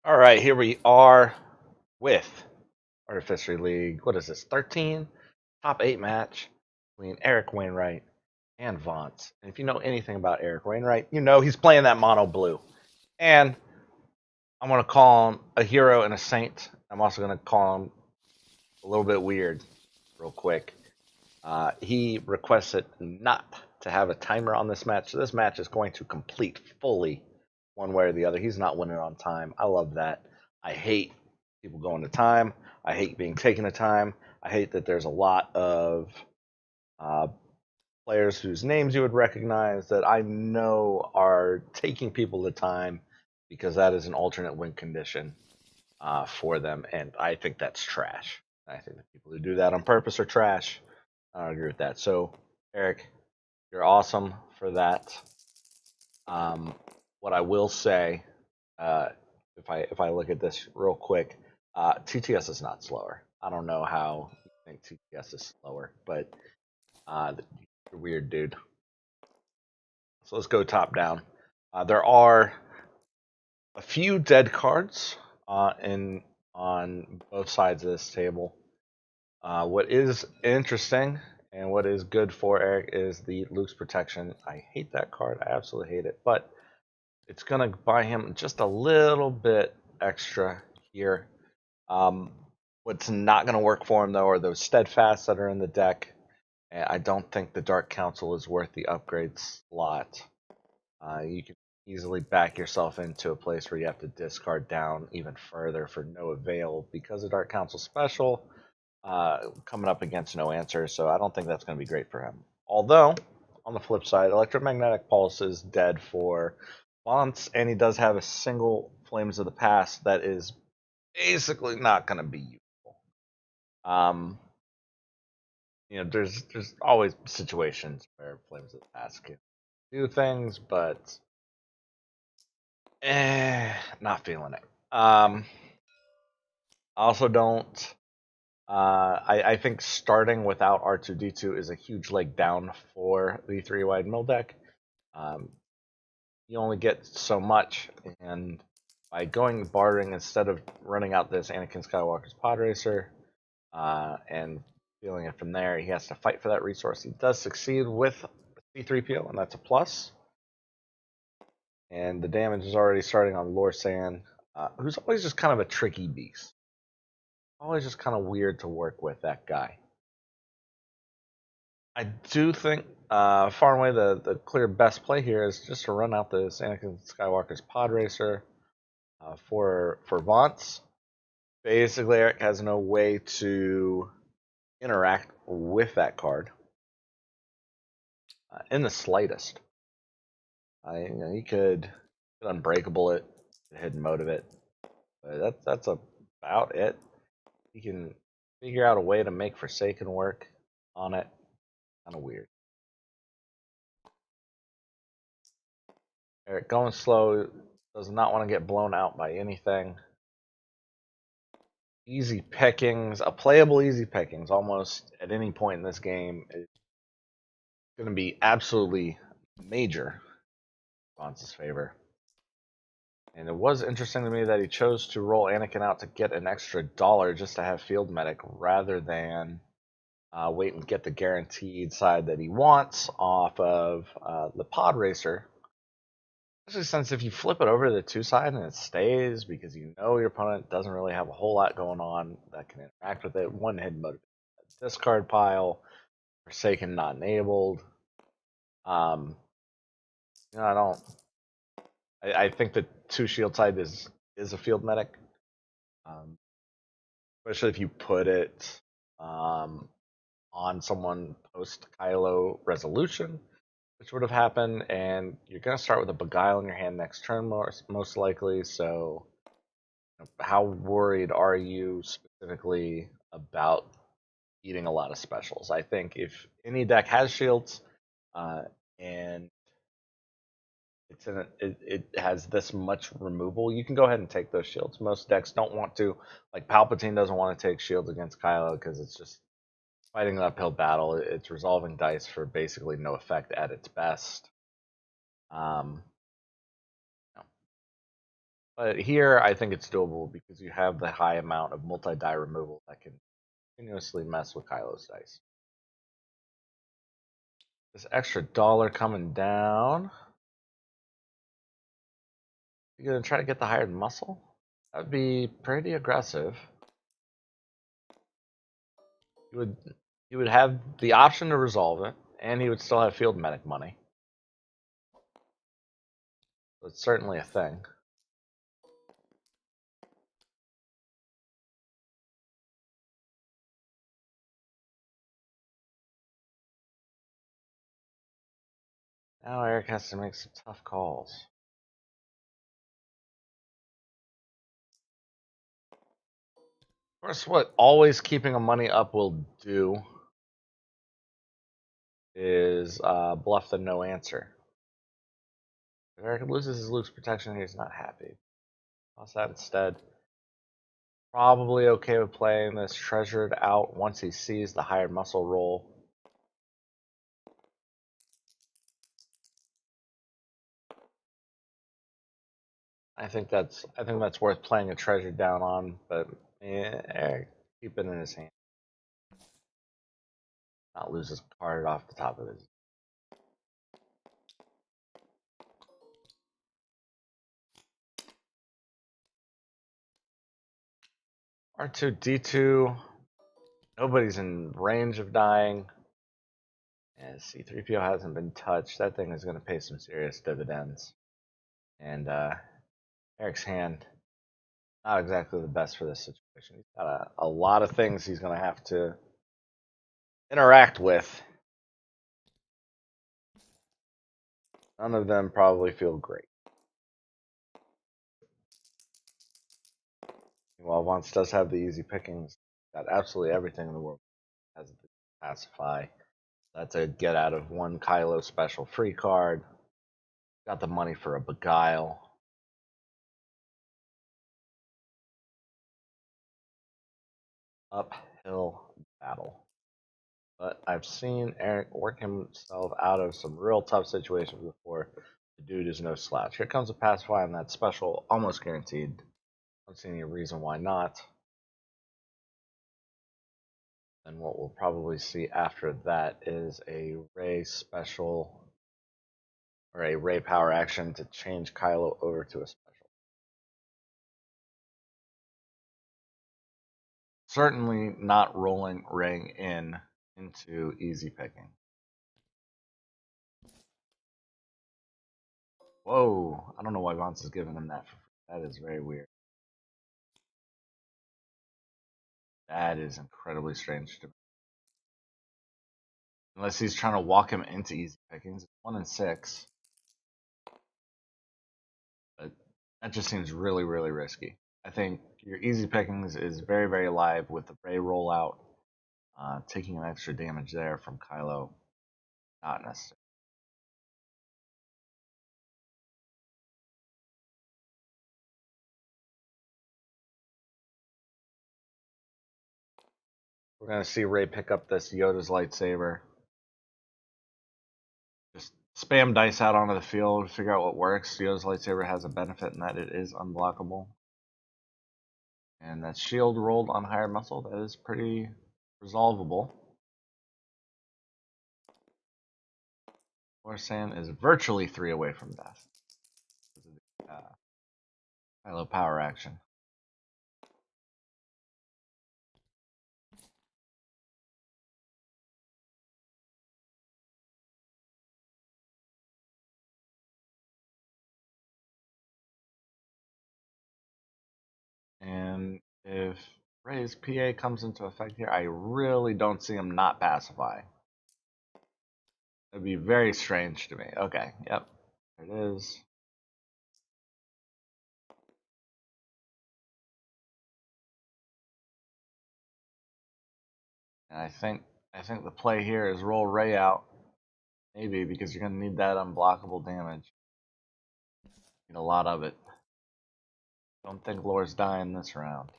All right, here we are with Artificery League. What is this? 13 top 8 match between Eric Wainwright and Vontz. And if you know anything about Eric Wainwright, you know he's playing that mono blue. And I'm going to call him a hero and a saint. I'm also going to call him a little bit weird, real quick. He requested not to have a timer on this match, so this match is going to complete fully one way or the other. He's not winning on time. I love that. I hate people going to time. I hate being taken to time. I hate that there's a lot of uh, players whose names you would recognize that I know are taking people to time because that is an alternate win condition for them, and I think that's trash. I think the people who do that on purpose are trash. I agree with that. So, Eric, you're awesome for that. What I will say, uh, if I look at this real quick, TTS is not slower. I don't know how you think TTS is slower, but you're weird, dude. So let's go top down. There are a few dead cards in on both sides of this table. What is interesting and what is good for Eric is the Luke's protection. I hate that card. I absolutely hate it, but it's gonna buy him just a little bit extra here. Um, what's not gonna work for him though are those steadfasts that are in the deck. And I don't think the Dark Council is worth the upgrade slot. You can easily back yourself into a place where you have to discard down even further for no avail because of Dark Council special coming up against no answer. So I don't think that's going to be great for him. Although, on the flip side, Electromagnetic Pulse is dead for Vontz, and he does have a single Flames of the Past that is basically not going to be useful. Um, there's always situations where Flames of the Past can do things, but not feeling it. I also don't. I think starting without R2D2 is a huge leg down for the three wide mill deck. Um, you only get so much, and by going bartering instead of running out this Anakin Skywalker's Pod Racer and feeling it from there, he has to fight for that resource. He does succeed with C3PO, and that's a plus. And the damage is already starting on Lorsan, who's always just kind of a tricky beast. Always just kind of weird to work with, that guy. I do think far and away the clear best play here is just to run out this Anakin Skywalker's Pod Racer for Vontz. Basically, Eric has no way to interact with that card in the slightest. He could unbreakable it, hidden motive it, but that's about it. He can figure out a way to make Forsaken work on it. Kind of weird. Eric going slow, does not want to get blown out by anything. Easy pickings, a playable easy pickings almost at any point in this game is going to be absolutely major in Vontz's favor. And it was interesting to me that he chose to roll Anakin out to get an extra dollar just to have Field Medic rather than wait and get the guaranteed side that he wants off of the Pod Racer. Especially since if you flip it over to the two side and it stays because you know your opponent doesn't really have a whole lot going on that can interact with it. One hidden motive discard pile, Forsaken not enabled. Um, I don't. I think the two shield side is a field medic, um, especially if you put it on someone post Kylo resolution, which would have happened, and you're going to start with a Beguile in your hand next turn, most likely. So, how worried are you specifically about eating a lot of specials? I think if any deck has shields, and it has this much removal, you can go ahead and take those shields. Most decks don't want to, like Palpatine doesn't want to take shields against Kylo because it's just fighting an uphill battle. It's resolving dice for basically no effect at its best. Um, But here, I think it's doable because you have the high amount of multi-die removal that can continuously mess with Kylo's dice. This extra dollar coming down. You gonna try to get the hired muscle? That'd be pretty aggressive. You would have the option to resolve it, and he would still have field medic money. So it's certainly a thing. Now Eric has to make some tough calls. Of course, what always keeping a money up will do is bluff the no answer. If Eric loses his Luke's protection, he's not happy. Toss that instead. Probably okay with playing this treasured out once he sees the hired muscle roll. I think that's worth playing a treasure down on, but Eric, keep it in his hand. Not lose his card off the top of his. R2D2. Nobody's in range of dying. And C3PO hasn't been touched. That thing is going to pay some serious dividends. And Eric's hand, not exactly the best for this situation. He's got a lot of things he's going to have to interact with. None of them probably feel great. While Vontz does have the easy pickings, got absolutely everything in the world. Has the pacify. That's a get out of one Kylo special free card. Got the money for a beguile. Uphill battle. But I've seen Eric work himself out of some real tough situations before. The dude is no slouch. Here comes a pacify on that special, almost guaranteed. I don't see any reason why not. And what we'll probably see after that is a Rey special or a Rey power action to change Kylo over to a special. Certainly not rolling Rey into easy picking. Whoa, I don't know why Vontz is giving him that for free. That is very weird. That is incredibly strange to me. Unless he's trying to walk him into easy pickings. It's 1 and 6. But that just seems really, really risky. I think your easy pickings is very, very live with the Rey rollout. Taking an extra damage there from Kylo, not necessary. We're going to see Rey pick up this Yoda's lightsaber. Just spam dice out onto the field, figure out what works. Yoda's lightsaber has a benefit in that it is unblockable. And that shield rolled on higher muscle, that is pretty resolvable. Coruscant is virtually 3 away from death. Kylo power action. And if Rey's PA comes into effect here, I really don't see him not pacify. That'd be very strange to me. Okay, yep. There it is. And I think the play here is roll Rey out. Maybe because you're gonna need that unblockable damage. Need a lot of it. Don't think Lore's dying this round.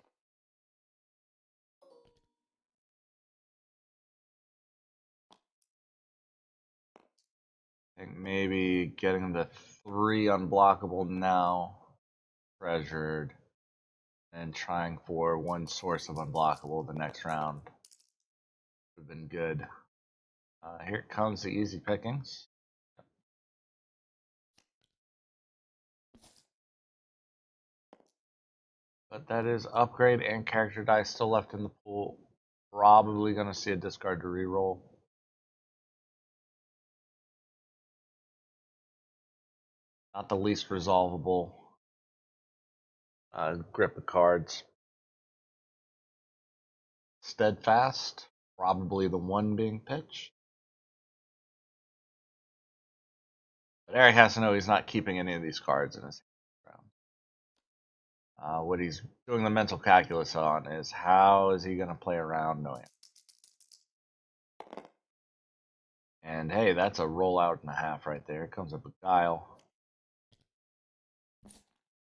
I think maybe getting the 3 unblockable now treasured, and trying for one source of unblockable the next round would have been good. Here comes the easy pickings. But that is upgrade and character die still left in the pool. Probably going to see a discard to reroll. Not the least resolvable grip of cards. Steadfast, probably the one being pitched. But Eric has to know he's not keeping any of these cards in his round. What he's doing the mental calculus on is how is he going to play around no answer. And hey, that's a rollout and a half right there. It comes up with Guile.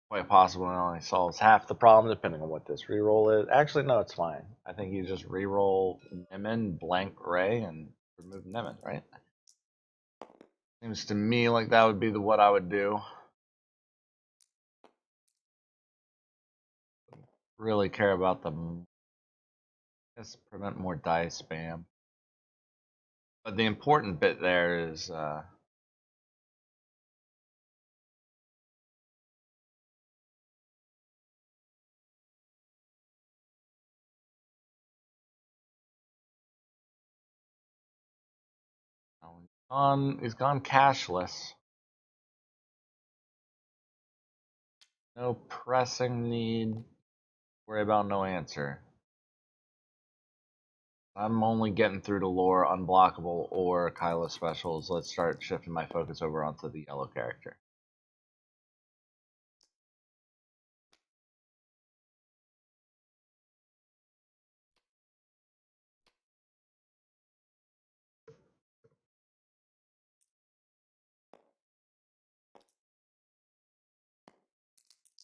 Quite possible it only solves half the problem depending on what this reroll is. Actually, no, it's fine. I think you just reroll Nimin, blank Ray, and remove Nimin, right? Seems to me like that would be what I would do. Really care about the, I guess, prevent more die spam. But the important bit there is he's gone cashless. No pressing need. Worry about no answer. I'm only getting through to lore, unblockable, or Kylo specials. Let's start shifting my focus over onto the yellow character.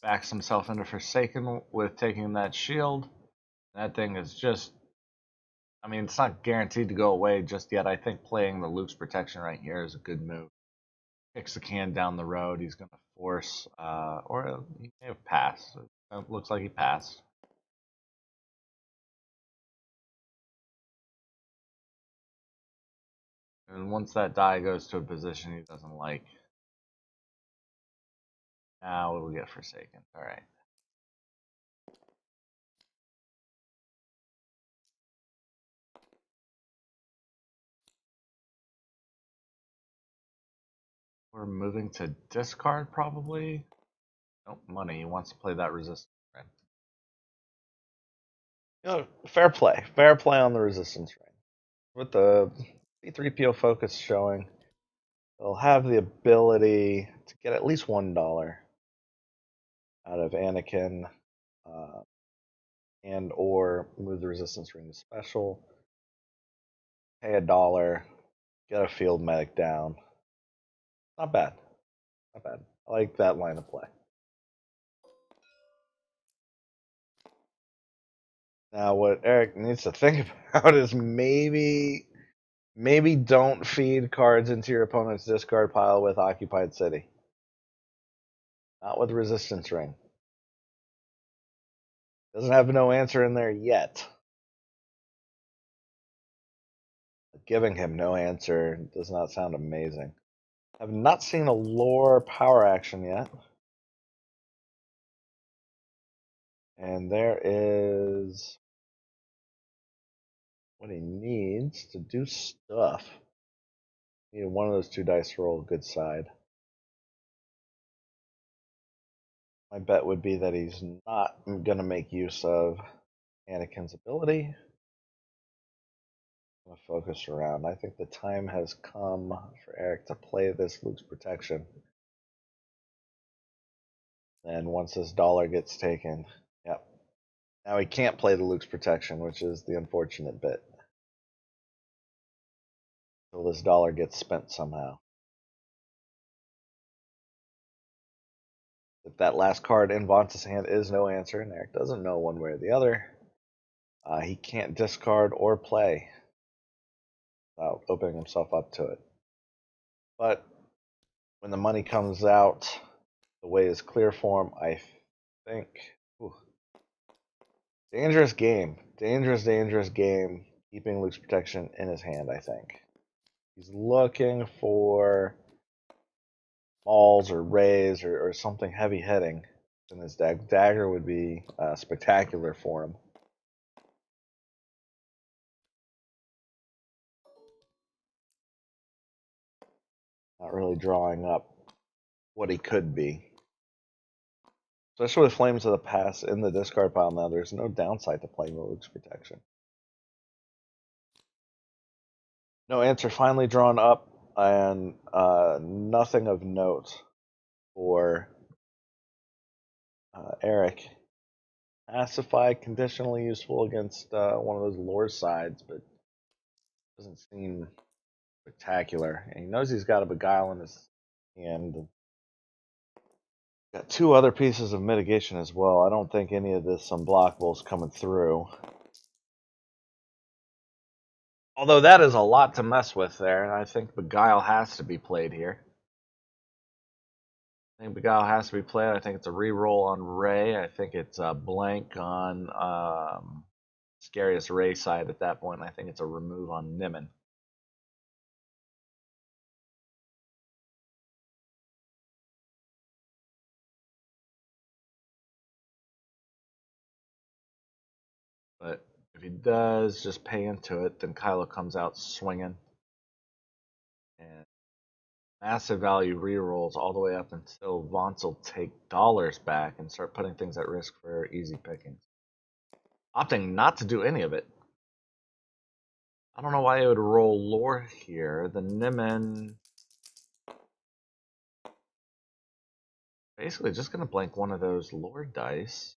Backs himself into Forsaken with taking that shield. That thing is just, I mean, it's not guaranteed to go away just yet. I think playing the Luke's protection right here is a good move. Kicks the can down the road. He's going to force, or he may have passed. It looks like he passed. And once that die goes to a position he doesn't like, now we'll get Forsaken. All right. We're moving to discard probably. Nope, money. He wants to play that resistance. Right? You know, fair play. Fair play on the resistance ring. With the C3PO focus showing, they'll have the ability to get at least $1 out of Anakin, and or move the resistance ring to special. Pay $1, get a field medic down. Not bad. Not bad. I like that line of play. Now, what Eric needs to think about is maybe don't feed cards into your opponent's discard pile with Occupied City. Not with Resistance Ring. Doesn't have no answer in there yet. Giving him no answer does not sound amazing. I've not seen a lore power action yet. And there is what he needs to do stuff. Need one of those two dice to roll a good side. My bet would be that he's not going to make use of Anakin's ability. I'm going to focus around. I think the time has come for Eric to play this Luke's protection. And once this dollar gets taken, yep. Now he can't play the Luke's protection, which is the unfortunate bit. Until this dollar gets spent somehow. If that last card in Vontz's hand is no answer, and Eric doesn't know one way or the other, he can't discard or play without opening himself up to it. But when the money comes out, the way is clear for him. I think. Ooh. Dangerous game. Dangerous game. Keeping Luke's protection in his hand, I think. He's looking for Mauls or Rays or something heavy hitting in his deck. Dagger would be spectacular for him. Not really drawing up what he could be. Especially with Flames of the Past in the discard pile now, there's no downside to playing Luke's protection. No answer finally drawn up, and nothing of note for Eric. Pacify, conditionally useful against one of those lore sides, but doesn't seem spectacular. And he knows he's got a Beguile in his hand. Got two other pieces of mitigation as well. I don't think any of this unblockable is coming through. Although that is a lot to mess with there, and I think Beguile has to be played here. I think Beguile has to be played. I think it's a reroll on Ray. I think it's a blank on Scariest Ray side at that point. I think it's a remove on Nimmin. But if he does just pay into it, then Kylo comes out swinging. And massive value rerolls all the way up until Vontz will take dollars back and start putting things at risk for easy pickings. Opting not to do any of it. I don't know why he would roll lore here. The Nimmin basically just going to blank one of those lore dice.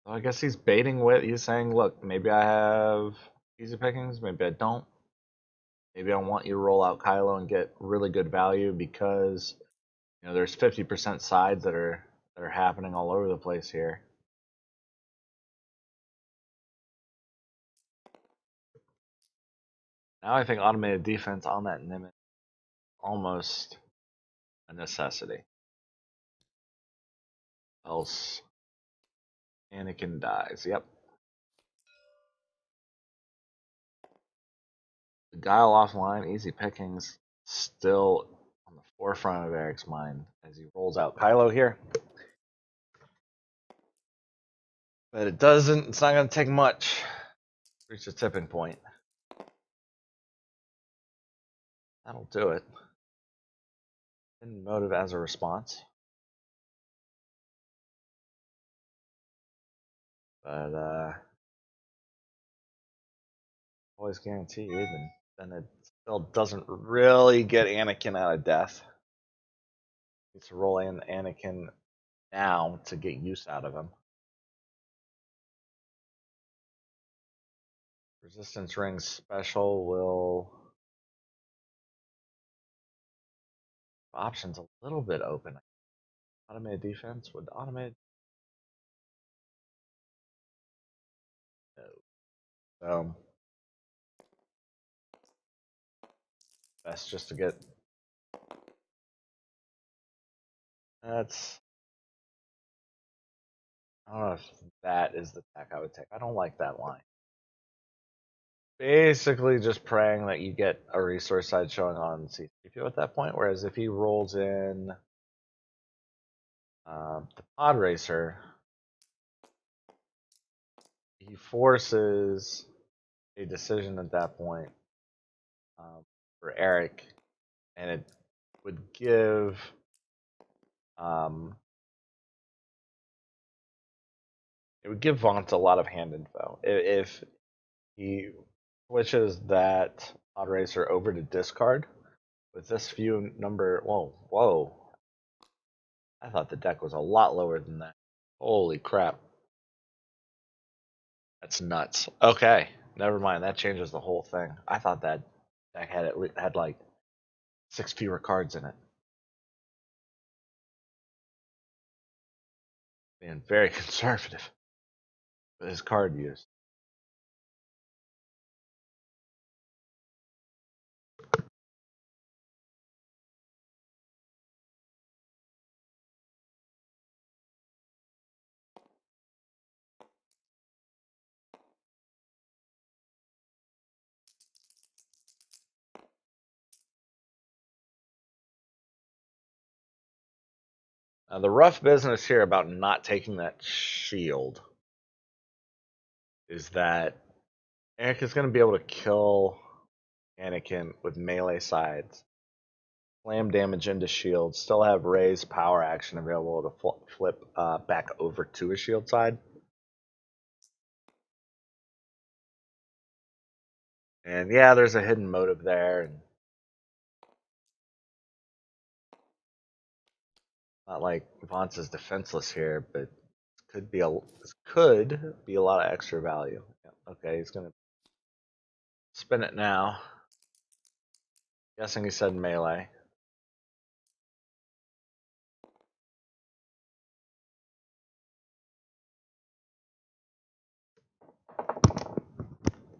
So I guess he's baiting with, he's saying, look, maybe I have easy pickings, maybe I don't. Maybe I want you to roll out Kylo and get really good value because there's 50% sides that are happening all over the place here. Now I think automated defense on that Nimitz almost a necessity. Else Anakin dies. Yep. The Guile offline, easy pickings, still on the forefront of Eric's mind as he rolls out Kylo here. But it's not going to take much to reach the tipping point. That'll do it. Hidden motive as a response. But always guaranteed, and then it still doesn't really get Anakin out of death. Needs to roll in Anakin now to get use out of him. Resistance ring special will options a little bit open. Automated defense would automate. No. So best just to get. That's. I don't know if that is the tack I would take. I don't like that line. Basically, just praying that you get a resource side showing on C3PO at that point. Whereas if he rolls in the pod racer, he forces a decision at that point for Eric, and it would give Vontz a lot of hand info. If he switches that pod racer over to discard with this few number, whoa! I thought the deck was a lot lower than that. Holy crap! That's nuts. Okay, never mind. That changes the whole thing. I thought that deck had like 6 fewer cards in it. Being very conservative with his card use. The rough business here about not taking that shield is that Eric is going to be able to kill Anakin with melee sides, slam damage into shield, still have Rey's power action available to flip back over to a shield side. And yeah, there's a hidden motive there. And not like Vontz is defenseless here, but this could be a lot of extra value. Yeah, okay, he's gonna spin it now. Guessing he said melee.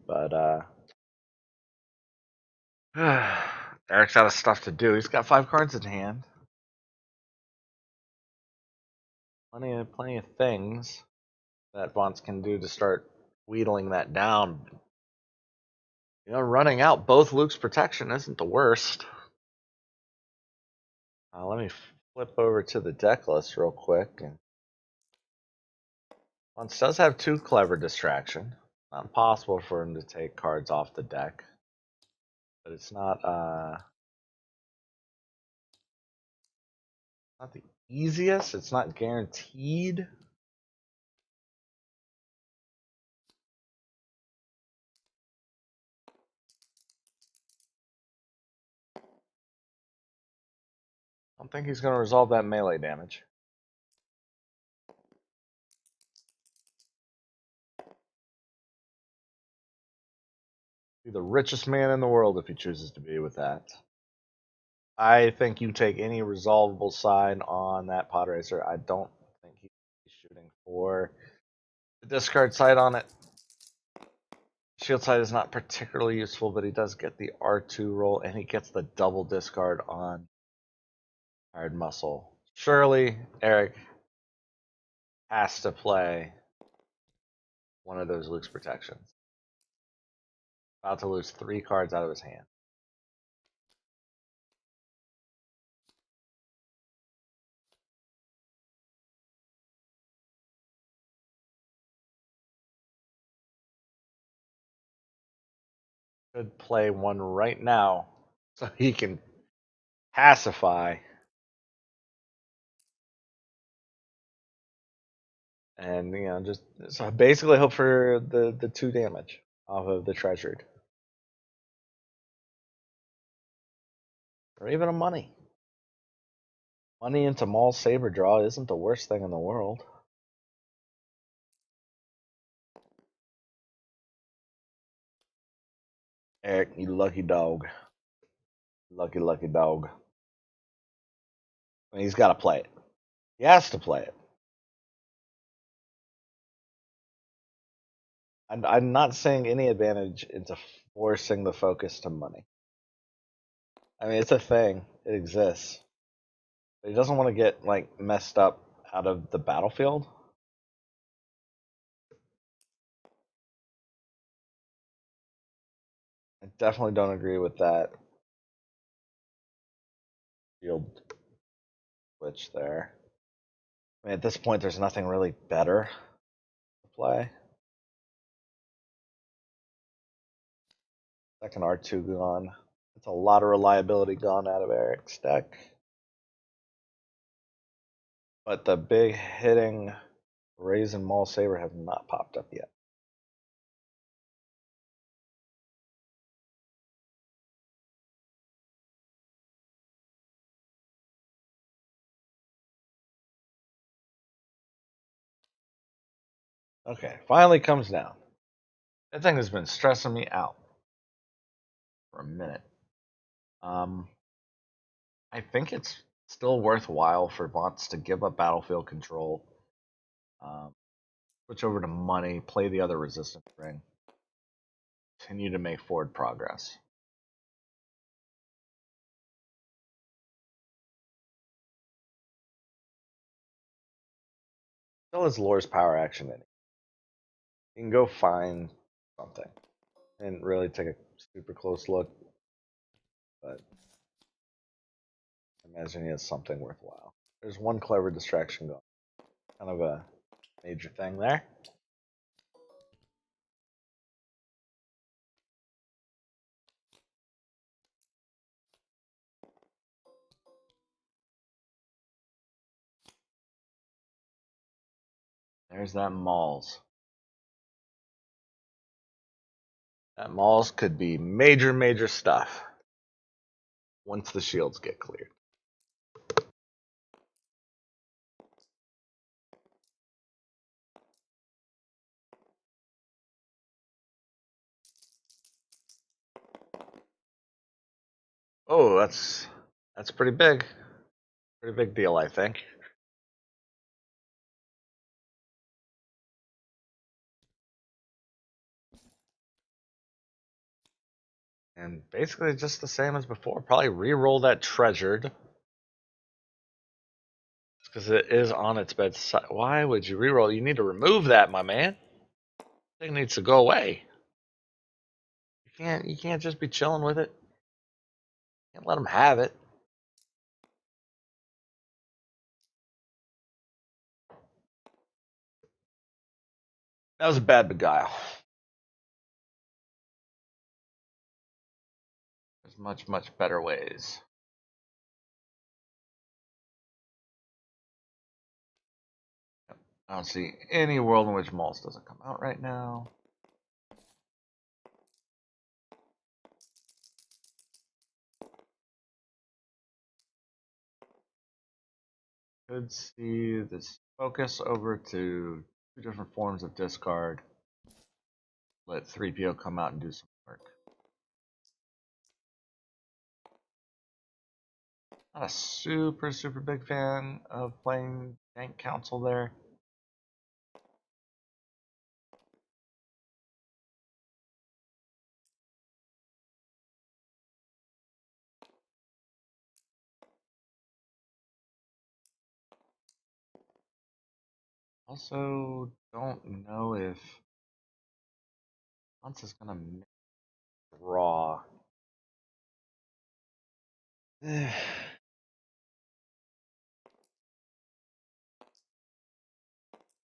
But Eric's out of stuff to do. He's got 5 cards in hand. Plenty of things that Vontz can do to start wheedling that down. You know, running out both Luke's protection isn't the worst. Let me flip over to the deck list real quick. Vontz does have 2 clever distraction. Not impossible for him to take cards off the deck, but it's not the easiest. It's not guaranteed. I don't think he's going to resolve that melee damage. Be the richest man in the world if he chooses to be with that. I think you take any resolvable side on that pod racer. I don't think he's shooting for the discard side on it. Shield side is not particularly useful, but he does get the R2 roll, and he gets the double discard on Hard Muscle. Surely, Eric has to play one of those Luke's protections. About to lose 3 cards out of his hand. Could play one right now so he can pacify and just so basically hope for the 2 damage off of the treasured, or even a money into Maul Saber draw isn't the worst thing in the world. Eric, you lucky dog. Lucky dog. I mean, he's got to play it. He has to play it. I'm not seeing any advantage into forcing the focus to money. I mean, it's a thing. It exists. But he doesn't want to get like messed up out of the battlefield. I definitely don't agree with that field switch there. I mean, at this point, there's nothing really better to play. Second R2 gone. It's a lot of reliability gone out of Eric's deck. But the big hitting Raise and Maul Saber have not popped up yet. Okay, finally comes down. That thing has been stressing me out for a minute. I think it's still worthwhile for Vontz to give up battlefield control, switch over to money, play the other resistance ring, continue to make forward progress. Still has Lore's power action in it. You can go find something and really take a super close look, but I imagine he has something worthwhile. There's one clever distraction going. Kind of a major thing there. There's that Mauls. That Mauls could be major, major stuff once the shields get cleared. Oh, that's pretty big. Pretty big deal, I think. And basically just the same as before. Probably re-roll that treasured. Because it is on its bedside. Why would you re-roll? You need to remove that, my man. Thing needs to go away. You can't just be chilling with it. You can't let them have it. That was a bad beguile. There's much, much better ways. I don't see any world in which Maltz doesn't come out right now. Could see this focus over to two different forms of discard. Let 3PO come out and do some work. Not a super, super big fan of playing Tank Council there. Also, don't know if Vontz is gonna draw.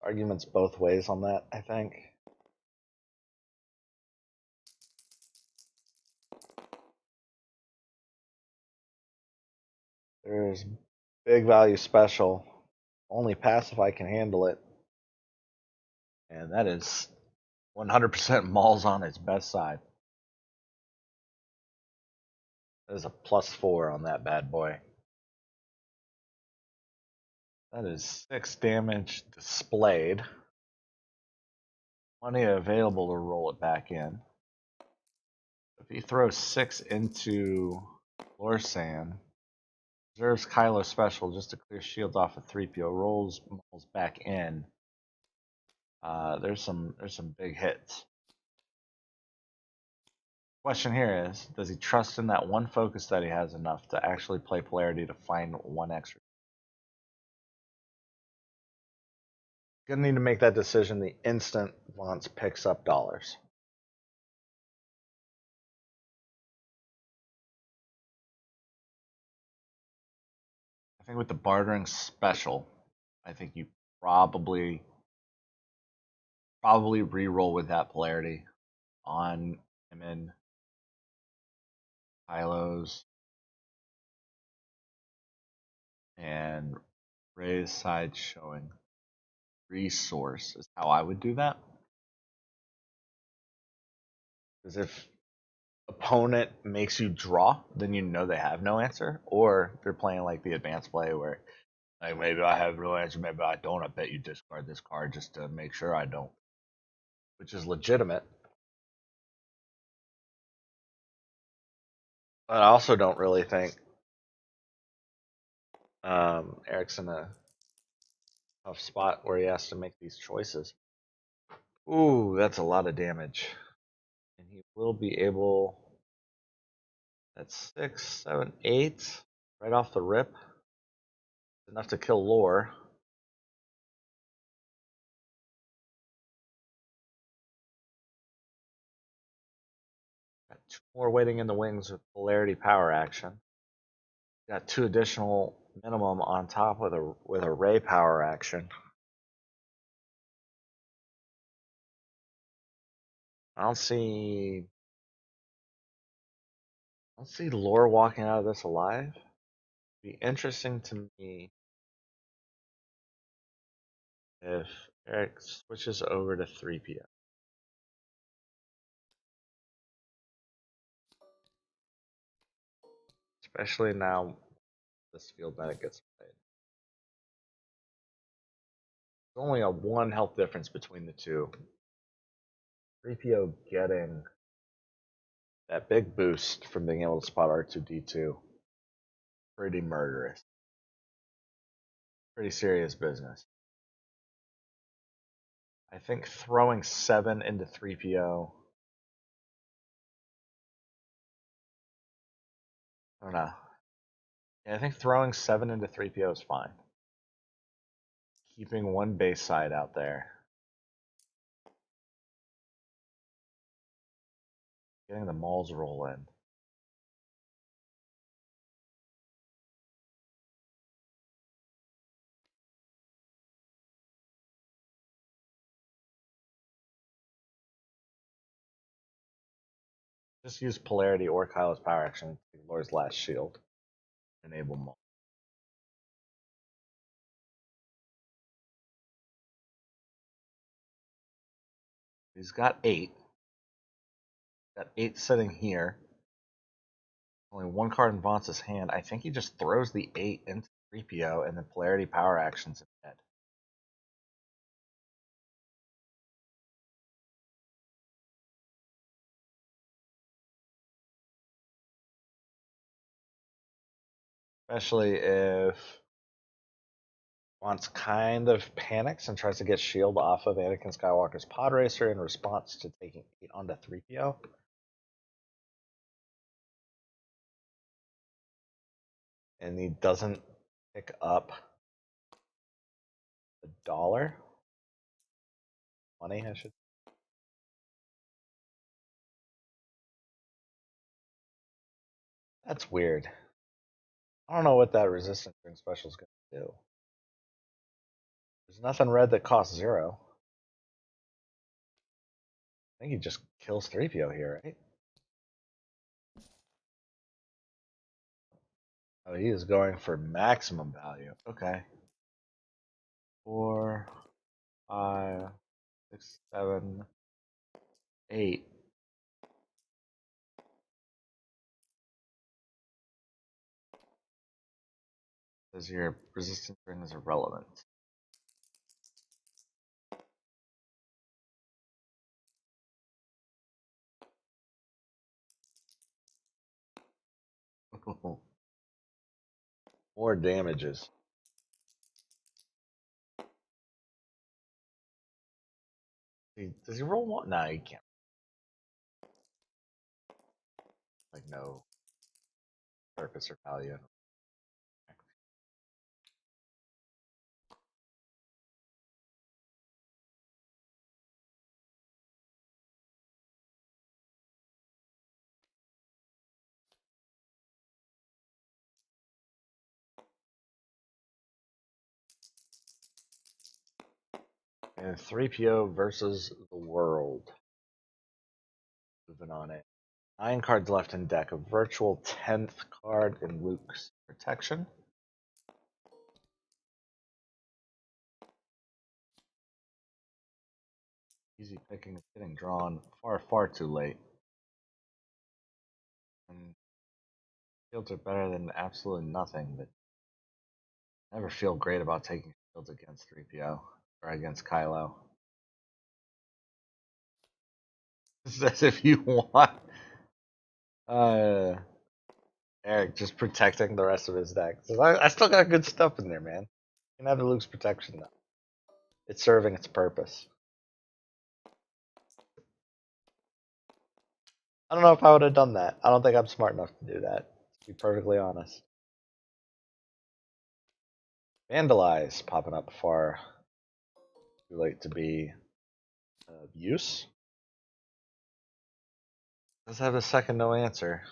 Arguments both ways on that, I think. There's big value special. Only pass if I can handle it. And that is 100% Mauls on its best side. That is a +4 on that bad boy. That is 6 damage displayed. Plenty available to roll it back in. If he throws 6 into Lorsan, reserves Kylo special just to clear shields off of 3PO, rolls back in. There's some big hits. Question here is, does he trust in that one focus that he has enough to actually play polarity to find one extra? Gonna need to make that decision the instant Vontz picks up dollars. I think with the bartering special, I think you probably re-roll with that polarity on him in Kylo's and Rey's side showing resource is how I would do that. Because if opponent makes you draw, then you know they have no answer. Or if they're playing like the advanced play where like maybe I have no answer, maybe I don't. I bet you discard this card just to make sure I don't, which is legitimate. But I also don't really think Eric's in a tough spot where he has to make these choices. Ooh, that's a lot of damage. And he will be able. That's 6, 7, 8 right off the rip. Enough to kill Lore. Got 2 more waiting in the wings with polarity power action. Got 2 additional minimum on top with a ray power action. I don't see Lore walking out of this alive. It'd be interesting to me if Eric switches over to 3PO. Especially now this field medic gets played. There's only a 1 health difference between the two. 3PO getting that big boost from being able to spot R2D2. Pretty murderous. Pretty serious business. I think throwing 7 into 3PO. I don't know. Yeah, I think throwing 7 into 3PO is fine. Keeping 1 base side out there. Getting the mauls roll in. Just use Polarity or Kylo's power action to Lore's last shield. Enable maul. He's got 8. Got 8 sitting here. Only 1 card in Vontz's hand. I think he just throws the 8 into 3PO and then Polarity power actions instead. Especially if Vontz kind of panics and tries to get shield off of Anakin Skywalker's pod racer in response to taking 8 onto 3PO. And he doesn't pick up the dollar. Money, I should. That's weird. I don't know what that resistance ring special is going to do. There's nothing red that costs 0. I think he just kills 3PO here, right? Oh, he is going for maximum value. Okay. 4, 5, 6, 7, 8. Says your resistance ring is irrelevant. More damages. Does he roll one? Nah, he can't. Like, no purpose or value. And 3PO versus the world. Moving on it. 9 cards left in deck. A virtual 10th card in Luke's protection. Easy picking is getting drawn far, far too late. And shields are better than absolutely nothing, but I never feel great about taking shields against 3PO or against Kylo. As if you want Eric just protecting the rest of his deck. So I still got good stuff in there, man. You can have the Luke's protection though. It's serving its purpose. I don't know if I would have done that. I don't think I'm smart enough to do that, to be perfectly honest. Vandalize popping up far too late to be of use. Does have a second no answer.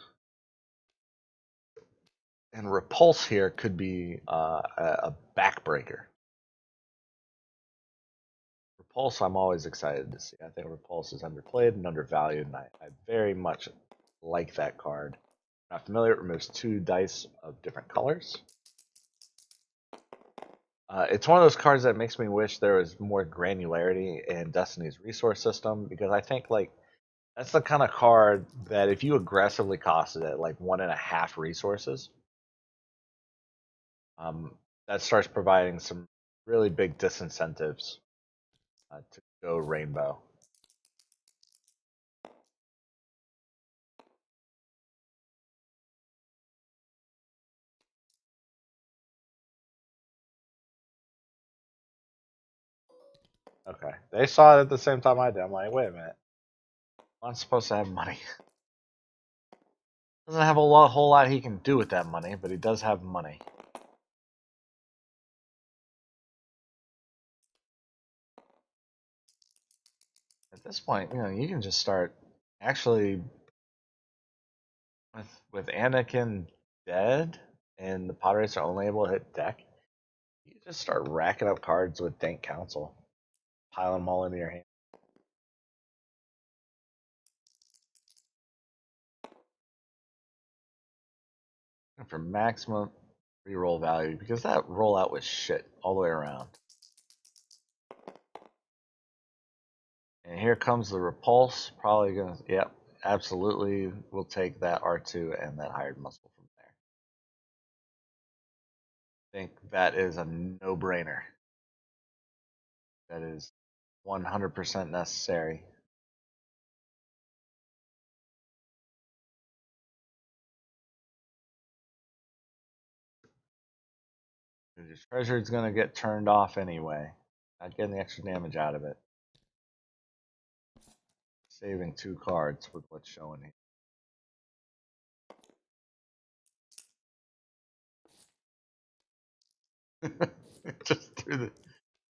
And Repulse here could be a backbreaker. Repulse, I'm always excited to see. I think Repulse is underplayed and undervalued, and I very much like that card. If not familiar, it removes 2 dice of different colors. It's one of those cards that makes me wish there was more granularity in Destiny's resource system, because I think like that's the kind of card that if you aggressively costed it like 1.5 resources, that starts providing some really big disincentives to go rainbow. Okay, they saw it at the same time I did. I'm like, wait a minute, I'm supposed to have money. Doesn't have whole lot he can do with that money, but he does have money. At this point, you can just start actually with Anakin dead and the pod racer only able to hit deck. You just start racking up cards with Dank Council, piling them all into your hand. And for maximum reroll value, because that rollout was shit all the way around. And here comes the Repulse. Probably gonna, yep, absolutely. We'll take that R2 and that hired muscle from there. I think that is a no-brainer. That is 100% necessary. Your treasure is going to get turned off anyway. Not getting the extra damage out of it. Saving 2 cards with what's showing here. Just threw the.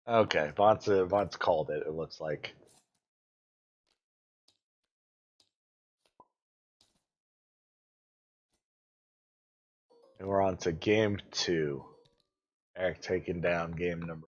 Okay, Vontz called it. It looks like. And we're on to game 2. Eric taking down game number.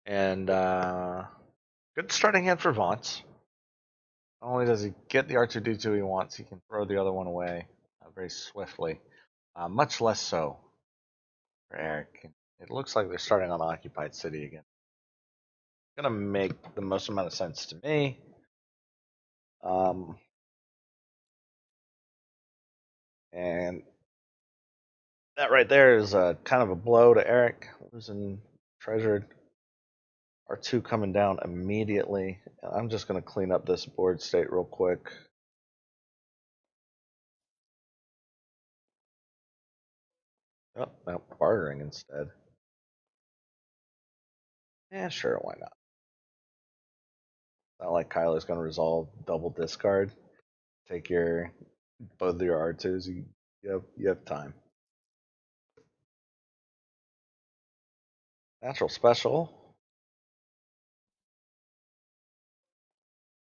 And good starting hand for Vontz. Not only does he get the R2D2 he wants, he can throw the other one away very swiftly. Much less so for Eric. It looks like they're starting on Occupied City again. It's gonna make the most amount of sense to me. And that right there is kind of a blow to Eric, losing treasured R2 coming down immediately. I'm just going to clean up this board state real quick. Oh, no, bartering instead. Yeah, sure, why not? Not like Kyler's going to resolve double discard. Take your both of your R2s. You have time. Natural special.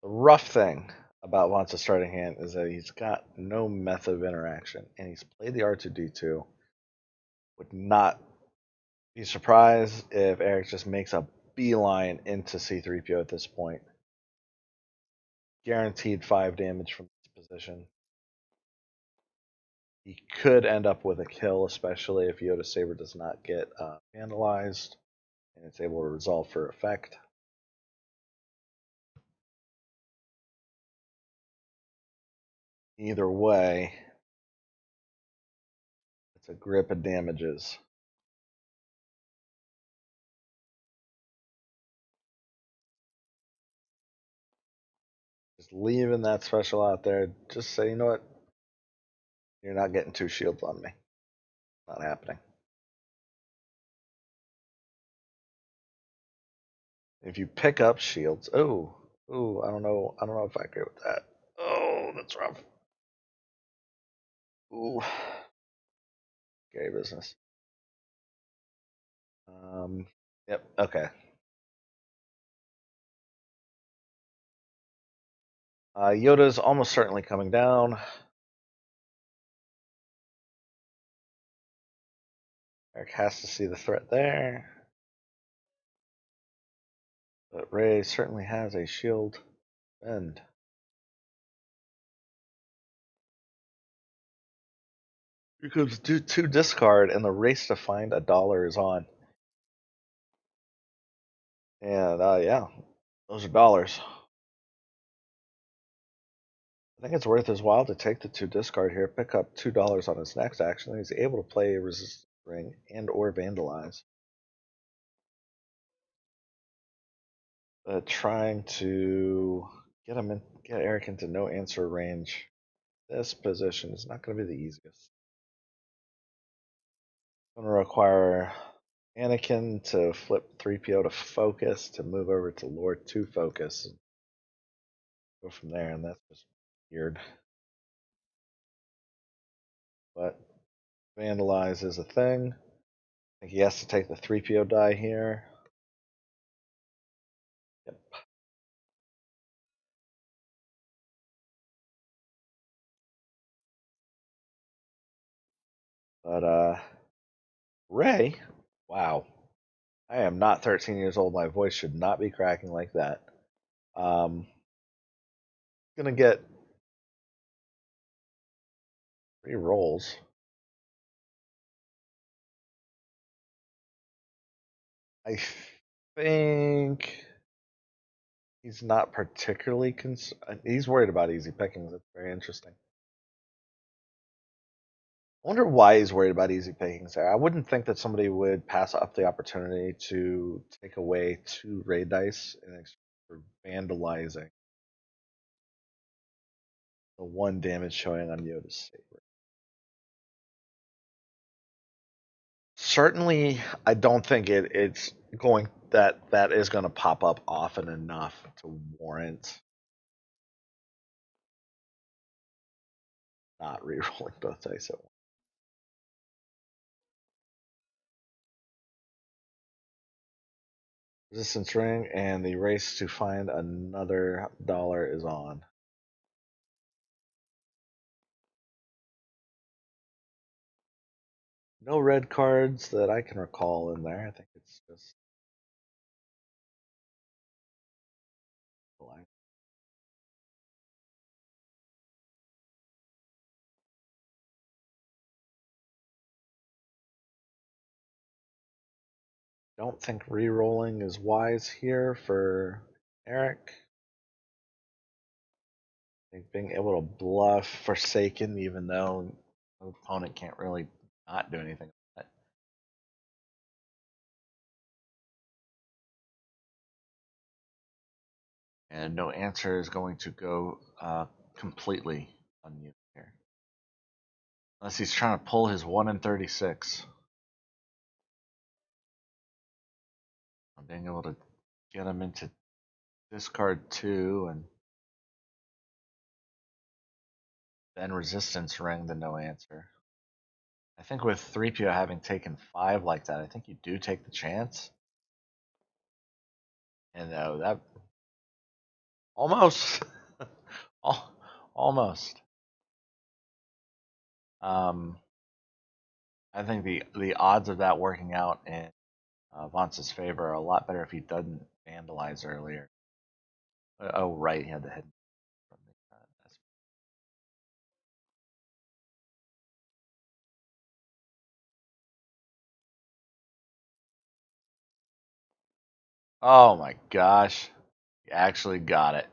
The rough thing about Vontz's starting hand is that he's got no method of interaction, and he's played the R2D2. Would not be surprised if Eric just makes a beeline into C3PO at this point. Guaranteed 5 damage from this position. He could end up with a kill, especially if Yoda Saber does not get vandalized and it's able to resolve for effect. Either way, it's a grip of damages. Just leaving that special out there. Just say, you know what? You're not getting 2 shields on me. Not happening. If you pick up shields, I don't know if I agree with that. Oh, that's rough. Ooh, scary business. Yep. Okay. Yoda's almost certainly coming down. Eric has to see the threat there. But Rey certainly has a shield bend. Here comes 2 discard, and the race to find a dollar is on. And yeah, those are dollars. I think it's worth his while to take the 2 discard here, pick up $2 on his next action, and he's able to play a resistance ring and or vandalize. Trying to get Eric into no answer range. This position is not going to be the easiest. It's going to require Anakin to flip 3PO to focus, to move over to Lord 2 focus, and go from there, and that's just weird. But vandalize is a thing. I think he has to take the 3PO die here. Yep. But Rey, wow. I am not 13 years old. My voice should not be cracking like that. Gonna get 3 rolls. I think he's not particularly concerned. He's worried about easy pickings. That's very interesting. I wonder why he's worried about easy pickings there. I wouldn't think that somebody would pass up the opportunity to take away 2 raid dice in exchange for vandalizing the 1 damage showing on Yoda's saber. Certainly, I don't think it's going that is going to pop up often enough to warrant not rerolling both dice at once. Resistance ring, and the race to find another dollar is on. No red cards that I can recall in there. I think it's just black. Don't think re-rolling is wise here for Eric. I think being able to bluff Forsaken, even though the opponent can't really not do anything with it. And no answer is going to go completely unused here. Unless he's trying to pull his 1 in 36. Being able to get him into discard 2 and then resistance ring the no answer. I think with 3PO having taken 5 like that, I think you do take the chance. And that almost, almost. I think the odds of that working out in Vontz's favor a lot better if he doesn't vandalize earlier. Oh, right, he had the head from the Oh my gosh. He actually got it.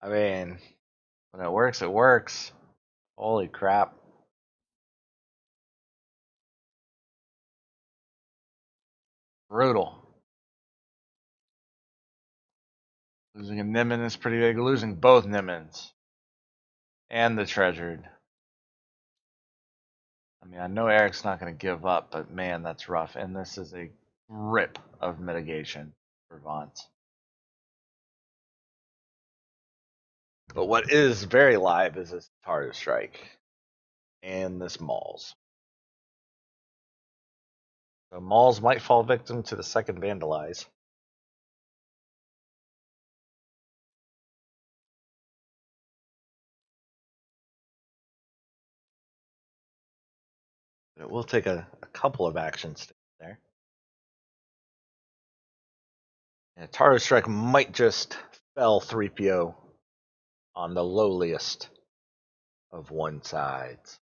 I mean, when it works, it works. Holy crap. Brutal. Losing a Nimin is pretty big. Losing both Nimins and the Treasured. I mean, I know Eric's not going to give up, but man, that's rough. And this is a rip of mitigation for Vontz. But what is very live is this Tartar Strike and this Mauls. So Mauls might fall victim to the second Vandalize. But it will take a couple of actions to get there. And Tartar Strike might just fell 3PO on the lowliest of one sides.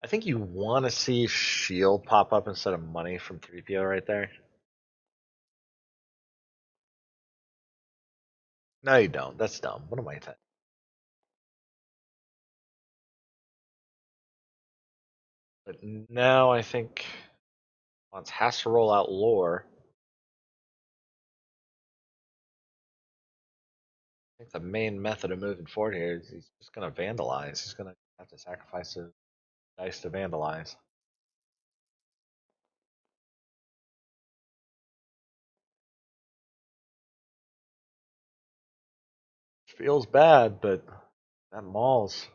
I think you want to see shield pop up instead of money from 3PO right there. No, you don't. That's dumb. What am I saying? But now I think Vontz has to roll out lore. I think the main method of moving forward here is he's just going to vandalize. He's going to have to sacrifice his dice to vandalize. Feels bad, but that Maul's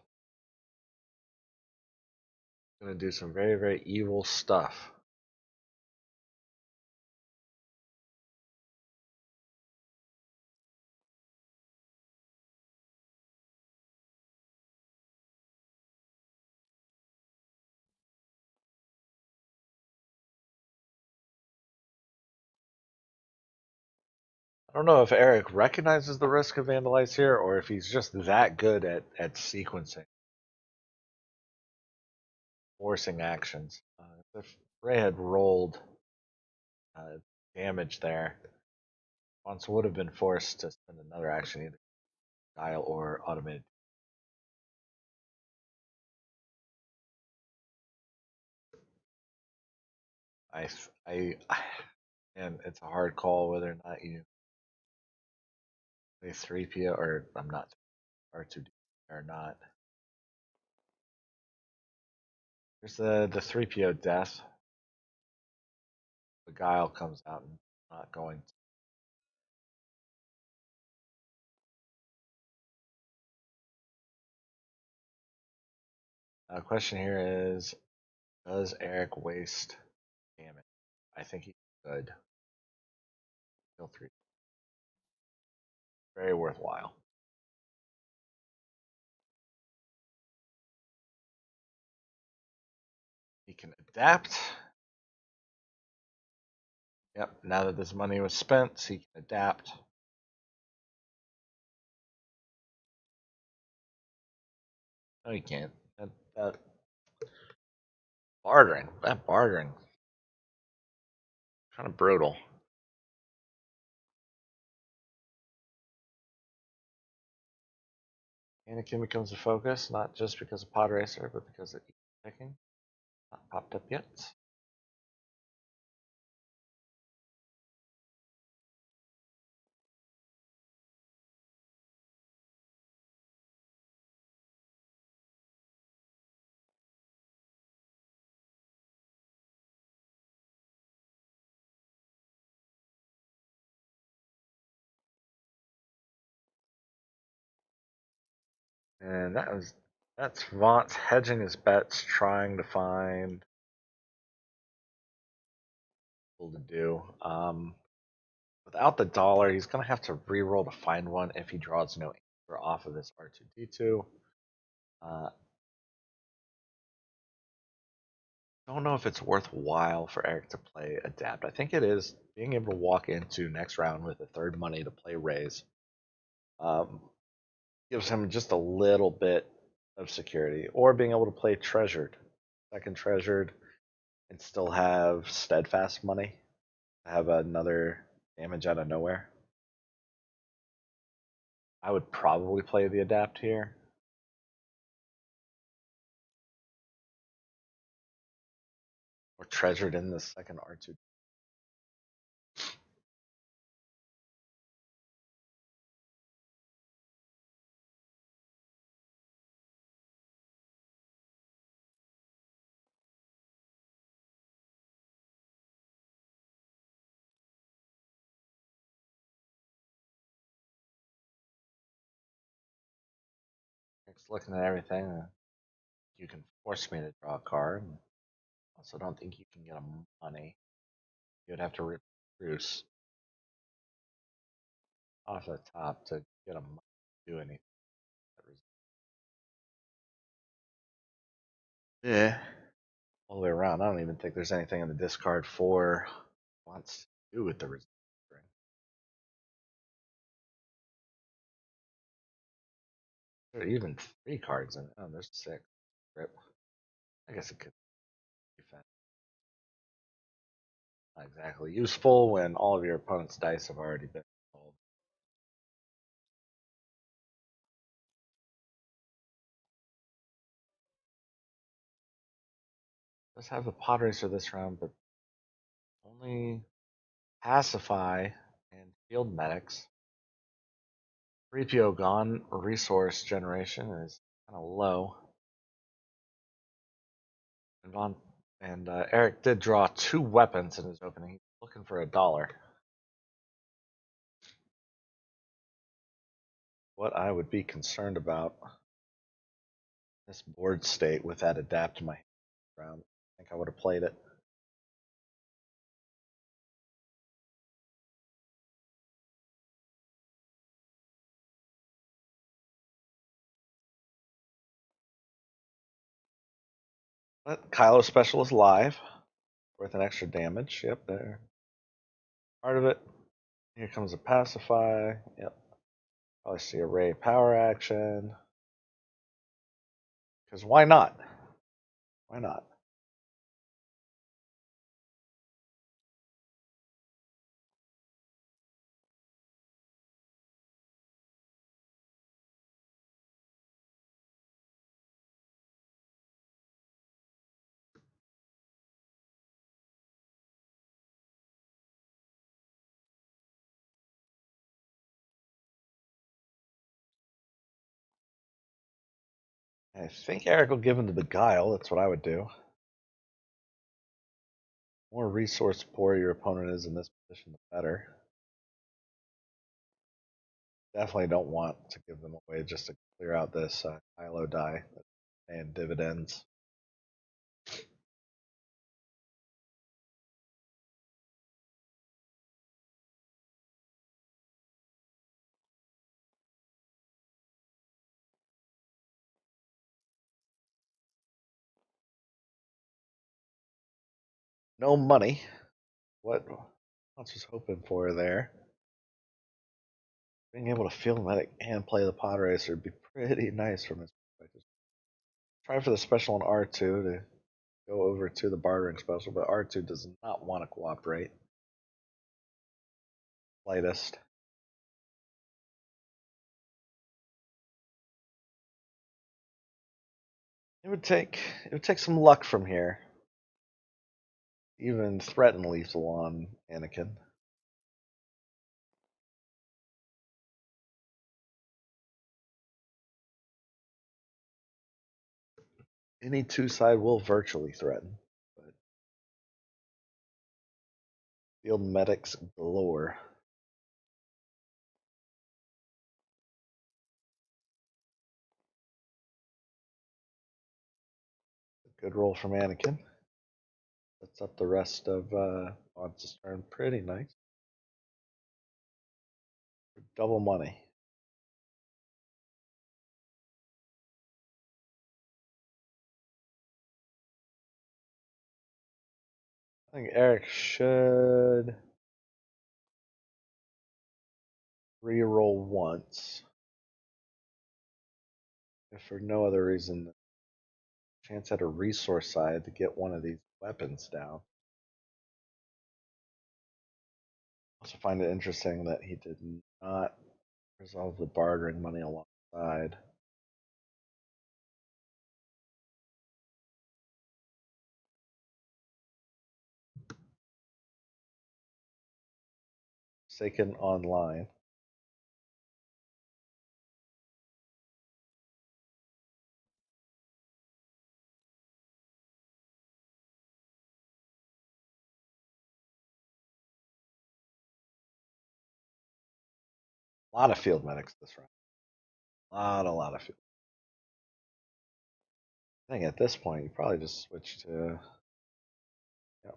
going to do some very, very evil stuff. I don't know if Eric recognizes the risk of vandalize here or if he's just that good at sequencing, forcing actions. If Ray had rolled damage there, Vontz would have been forced to spend another action, either dial or automated. I, I, and it's a hard call whether or not you play 3PO or I'm not R2D or not. There's the 3PO death. The Guile comes out and not going. Question here is, does Eric waste damage? I think he could. Kill 3. Very worthwhile. He can adapt. Yep, now that this money was spent, he can adapt. No, he can't. That bartering. That bartering. Kind of brutal. Anakin becomes a focus, not just because of Pod Racer, but because of picking. Not popped up yet. And that's Vontz hedging his bets, trying to find what to do. Without the dollar, he's going to have to re-roll to find one if he draws no answer off of this R2D2. Don't know if it's worthwhile for Eric to play Adapt. I think it is. Being able to walk into next round with a third money to play Raise um, gives him just a little bit of security. Or being able to play Treasured. Second Treasured and still have Steadfast money. Have another damage out of nowhere. I would probably play the Adapt here. Or Treasured in the second R2. Just looking at everything, you can force me to draw a card. Also, don't think you can get a money. You would have to rip Bruce off the top to get a money to do anything. Yeah. All the way around, I don't even think there's anything in the discard for Vontz to do with the resistance ring. There are even 3 cards in it. Oh, there's 6. Rip. I guess it could be fast. Not exactly useful when all of your opponent's dice have already been rolled. Let's have a pod racer this round, but only pacify and field medics. 3PO gone. Resource generation is kind of low. And Eric did draw 2 weapons in his opening. He's looking for a dollar. What I would be concerned about this board state with that adapt to my round. I think I would have played it. But Kylo Special is live. Worth an extra damage. Yep, there. Part of it. Here comes a pacify. Yep. Probably see a Ray power action. Because why not? Why not? I think Eric will give him the Beguile. That's what I would do. The more resource poor your opponent is in this position, the better. Definitely don't want to give them away just to clear out this Kylo die and dividends. No money. What I was just hoping for there. Being able to field medic and play the pod racer would be pretty nice from his perspective. Try for the special on R2 to go over to the bartering special, but R2 does not want to cooperate. Lightest. It would take some luck from here. Even threaten lethal on Anakin. Any 2 side will virtually threaten, but field medics galore. Good roll from Anakin. Sets up the rest of Vontz's turn pretty nice. double money. I think Eric should re-roll once, if for no other reason. Chance at a resource side to get one of these weapons down. Also find it interesting that he did not resolve the bartering money alongside. Forsaken Online. A lot of field medics this round. A lot of field. I think at this point you probably just switch to. Yep.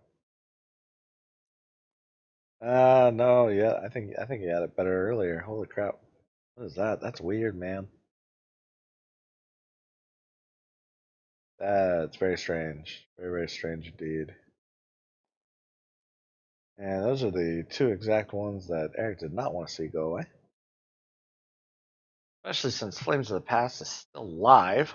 No, yeah, I think you had it better earlier. Holy crap! What is that? That's weird, man. That's very strange. Very strange indeed. And those are the two exact ones that Eric did not want to see go away. Especially since Flames of the Past is still live.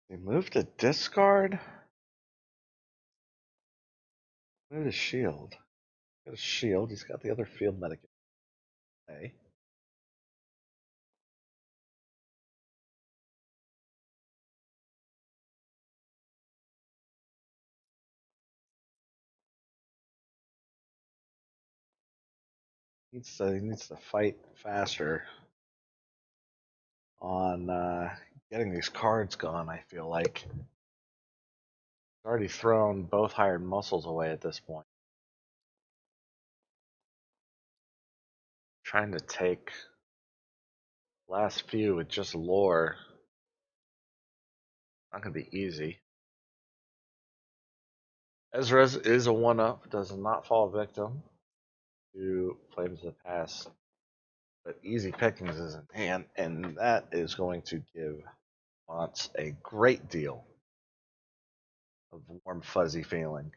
They moved to discard? Move to shield. Got a shield. He's got the other field medic. Okay. He needs to fight faster on getting these cards gone. I feel like he's already thrown both hired muscles away at this point. Trying to take last few with just lore. Not gonna be easy. Ezra is a one-up. Does not fall victim to Flames of the Past, but easy pickings is in hand, and that is going to give Vontz a great deal of warm, fuzzy feeling.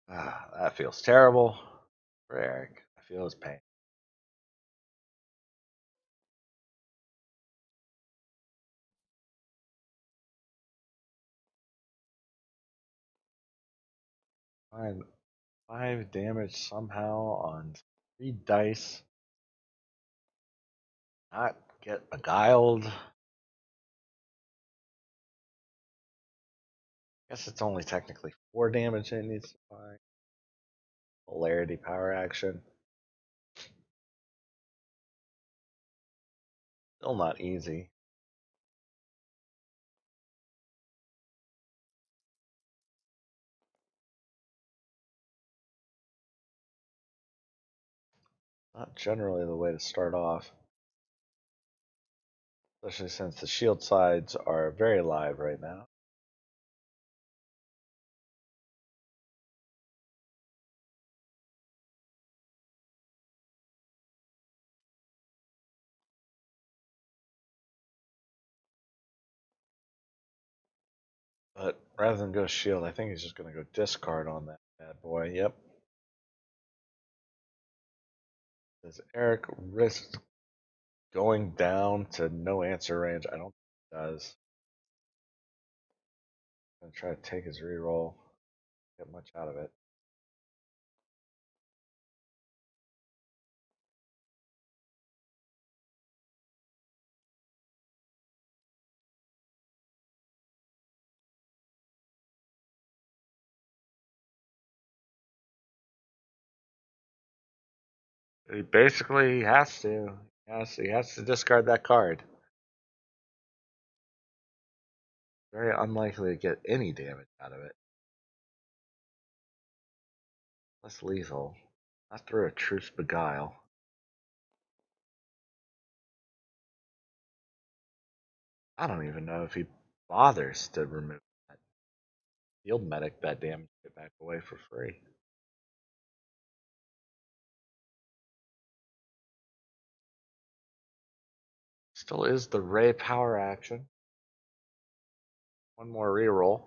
That feels terrible for Eric. I feel his pain. Find 5 damage somehow on 3 dice. Not get beguiled. Guess it's only technically 4 damage it needs to find. Polarity power action. Still not easy. Not generally the way to start off. Especially since the shield sides are very live right now. But rather than go shield, I think he's just going to go discard on that bad boy. Yep. Does Eric risk going down to no answer range? I don't think he does. I'm going to try to take his reroll. Get much out of it. He basically has to. He has to discard that card. Very unlikely to get any damage out of it. Less lethal. Not through a Truce Beguile. I don't even know if he bothers to remove that. Field Medic that damage get back away for free. Still is the Ray power action. One more reroll.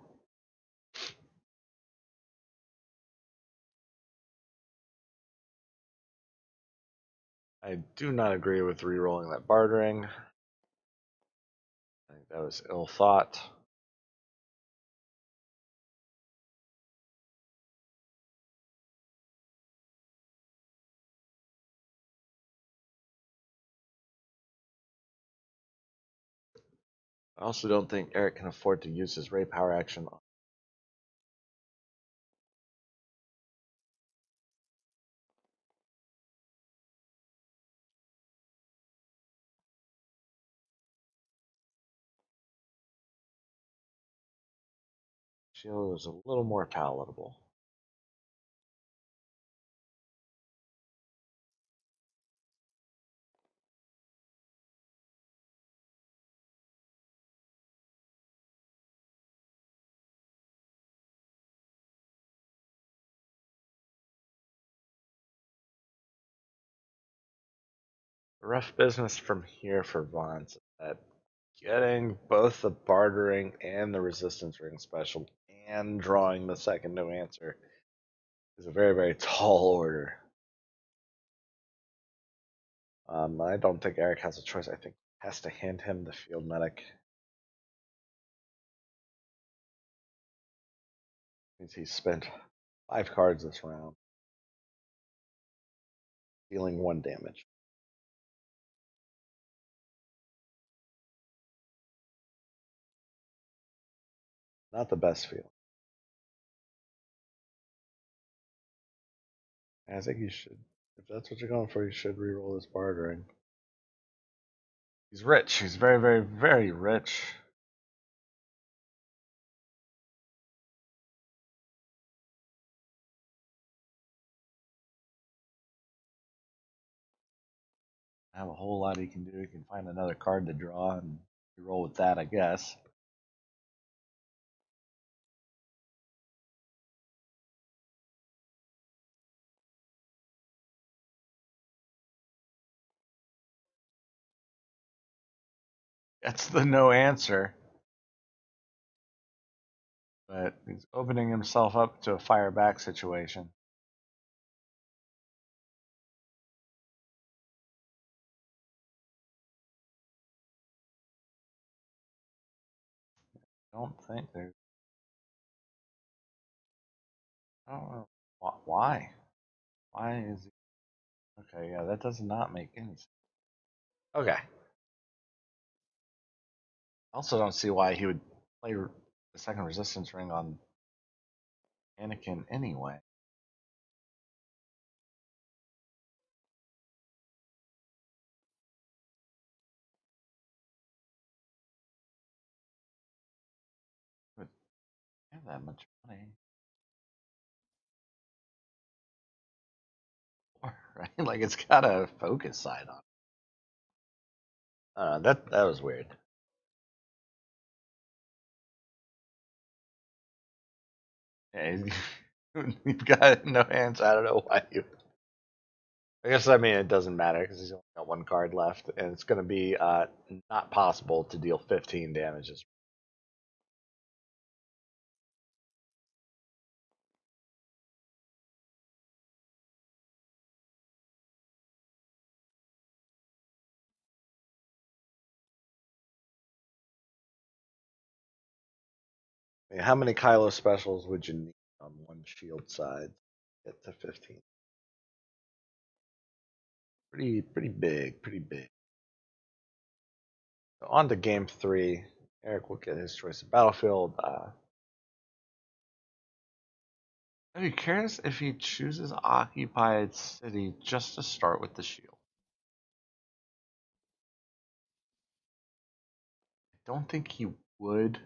I do not agree with rerolling that bartering. I think that was ill thought. I also don't think Eric can afford to use his Ray power action. Shield is a little more palatable. Rough business from here for Vontz. That getting both the bartering and the resistance ring special and drawing the second no answer is a very, very tall order. I don't think Eric has a choice. I think he has to hand him the field medic. Means he spent 5 cards this round, dealing 1 damage. Not the best feeling. I think you should, if that's what you're going for, you should reroll this bartering. He's rich. He's very, very, very rich. Have a whole lot he can do. He can find another card to draw and roll with that, I guess. That's the no answer. But he's opening himself up to a fire back situation. I don't think there's. I don't know. Why? Why is he. Okay, yeah, that does not make any sense. Okay. I also don't see why he would play the second resistance ring on Anakin anyway. But have that much money. Right? Like it's got a focus side on it. That was weird. Yeah, you've got no hands. I don't know why you. I guess I mean it doesn't matter because he's only got 1 card left, and it's going to be not possible to deal 15 damages. I mean, how many Kylo specials would you need on one shield side to get to 15? Pretty big, pretty big. So on to game 3. Eric will get his choice of battlefield. I'd be curious if he chooses occupied city just to start with the shield. I don't think he would.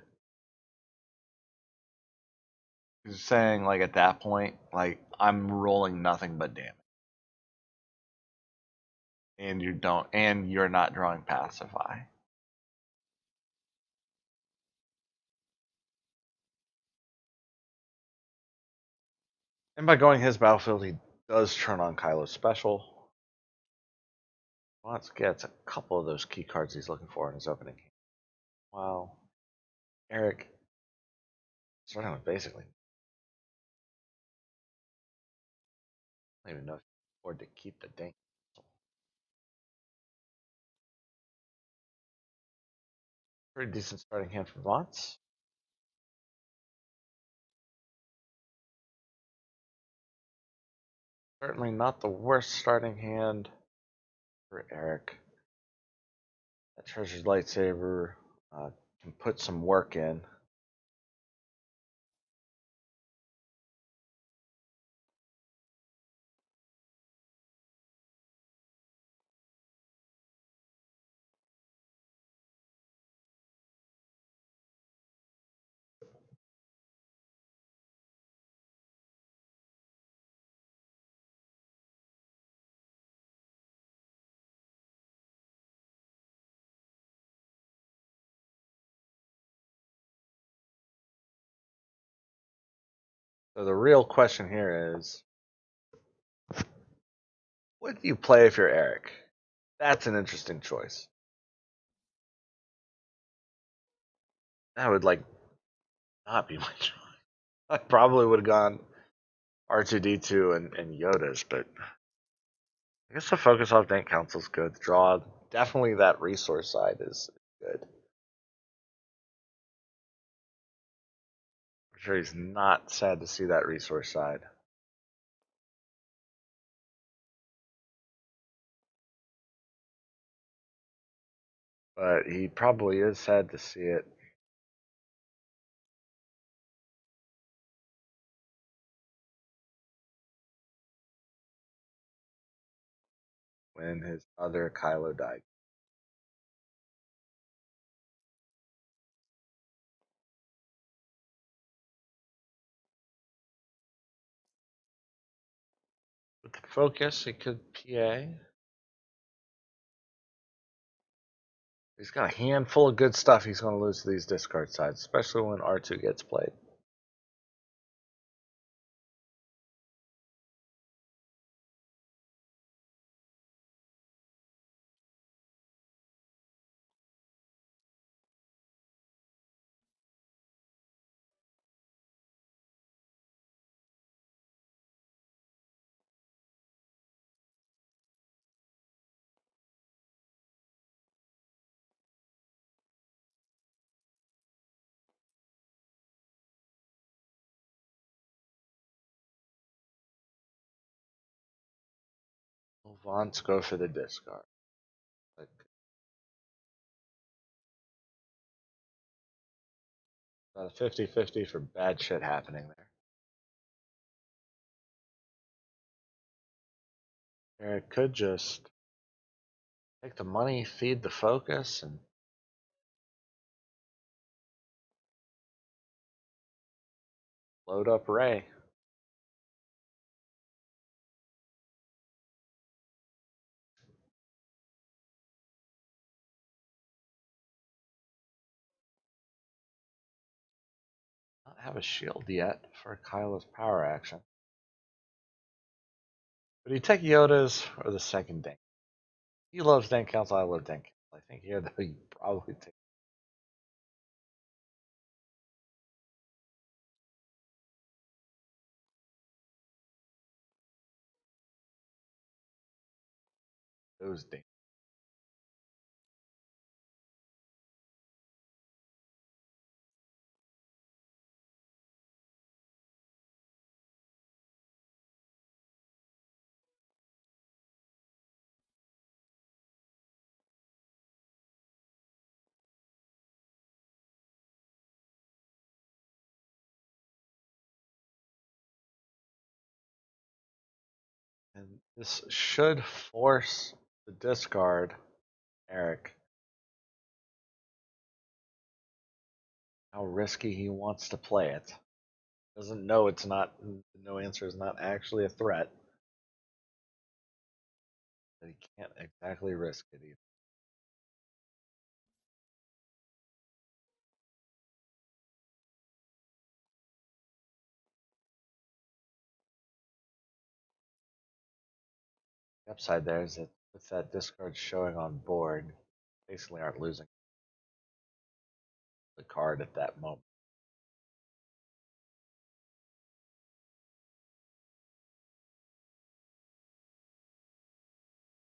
He's saying like at that point, like I'm rolling nothing but damage, and you're not drawing pacify. And by going his battlefield, he does turn on Kylo's special. Vontz gets a couple of those key cards he's looking for in his opening game. Well, Eric starting with basically, I don't even know if he can afford to keep the dink. Pretty decent starting hand for Vontz. Certainly not the worst starting hand for Eric. That treasured lightsaber can put some work in. So the real question here is, what do you play if you're Eric? That's an interesting choice. That would like not be my choice. I probably would have gone R2D2 and Yoda's, but I guess the focus off Dank Council's good. The draw, definitely that resource side is good. I'm sure he's not sad to see that resource side. But he probably is sad to see it. When his other Kylo died. With the focus, he could PA. He's got a handful of good stuff he's going to lose to these discard sides, especially when R2 gets played. Will Vontz go for the discard? Like, about a 50-50 for bad shit happening there. Eric could just take the money, feed the focus, and load up Rey. Not have a shield yet for Kylo's power action. But he take Yoda's or the second Dank. He loves Dank Council, I love Dank Council. I think here though you probably take those Dank. This should force the discard Eric. How risky he wants to play it. Doesn't know it's not. No answer is not actually a threat. But he can't exactly risk it either. The upside there is that with that discard showing on board, basically aren't losing the card at that moment.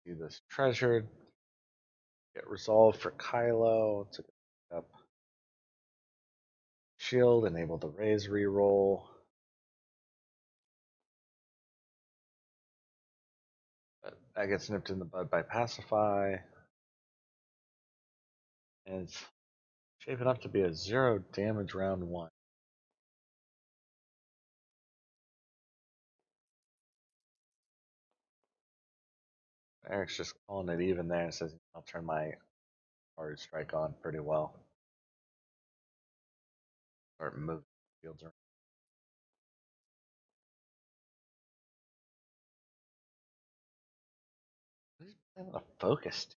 See this treasured, get resolved for Kylo. It's a up shield, enable the raise reroll. But that gets nipped in the bud by pacify. And it's shaping up to be a 0 damage round 1. Eric's just calling it even there and says I'll turn my hard strike on pretty well. Start moving fields around. He's playing a focused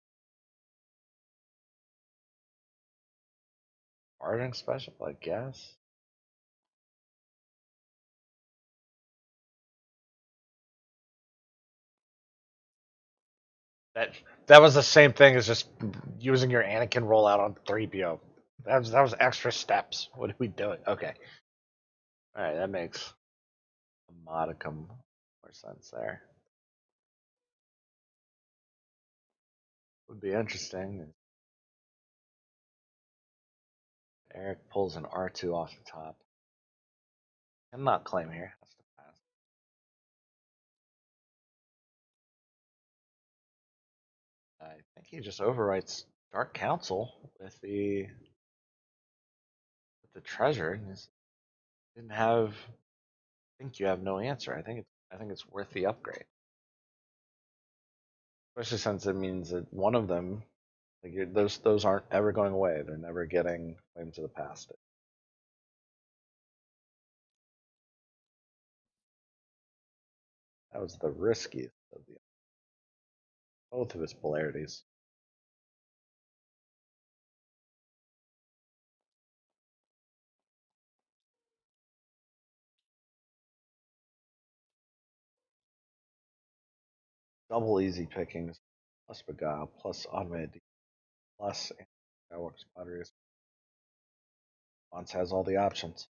hardening special, I guess. That that was the same thing as just using your Anakin rollout on 3PO. That was extra steps. What are we doing? Okay. Alright, that makes a modicum more sense there. Would be interesting. Eric pulls an R2 off the top. Cannot claim here. Has to pass. I think he just overwrites Dark Council with the treasure. Didn't have. I think you have no answer. I think it's worth the upgrade, especially since it means that one of them, like those aren't ever going away. They're never getting claimed to the past. That was the riskiest of the both of his polarities. Double easy pickings, plus Beguile, plus automated, plus Skywalker's Potteries. Vontz has all the options.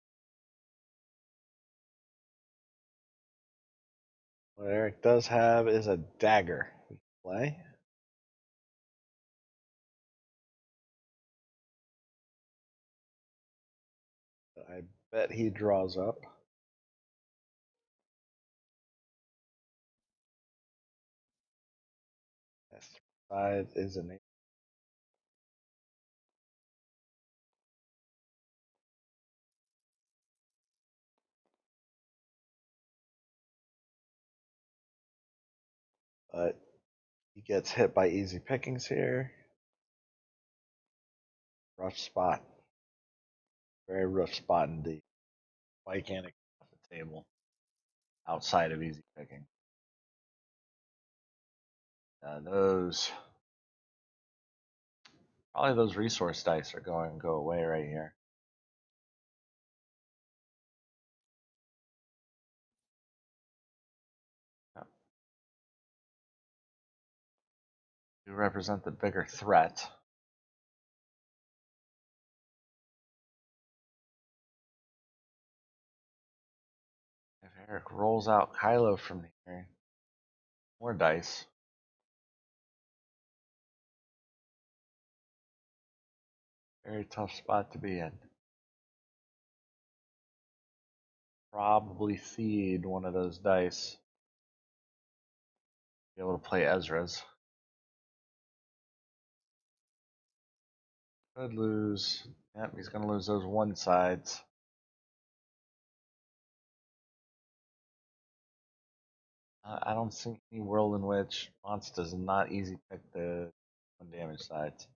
What Eric does have is a dagger. We can play. I bet he draws up. Yes, side is an. But he gets hit by easy pickings here. Rough spot. Very rough spot indeed. Why can't it get off the table outside of easy picking? Those probably those resource dice are going to go away right here. Yeah. You represent the bigger threat. If Eric rolls out Kylo from here, more dice. Very tough spot to be in. Probably feed one of those dice. Be able to play Ezra's. Could lose. Yep, he's going to lose those one sides. I don't see any world in which Vontz does not easy pick the 1 damage sides.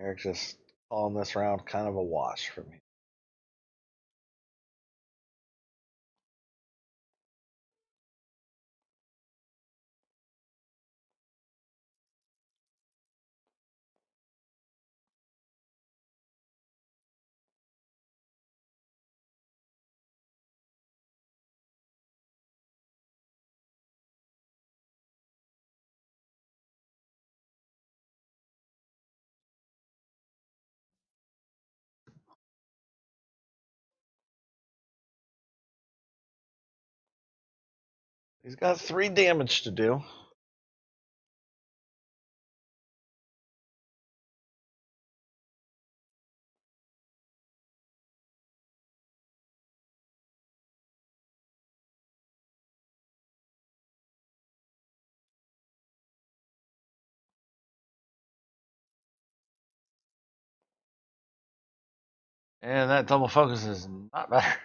Eric just calling this round kind of a wash for me. He's got 3 damage to do. And that double focus is not better.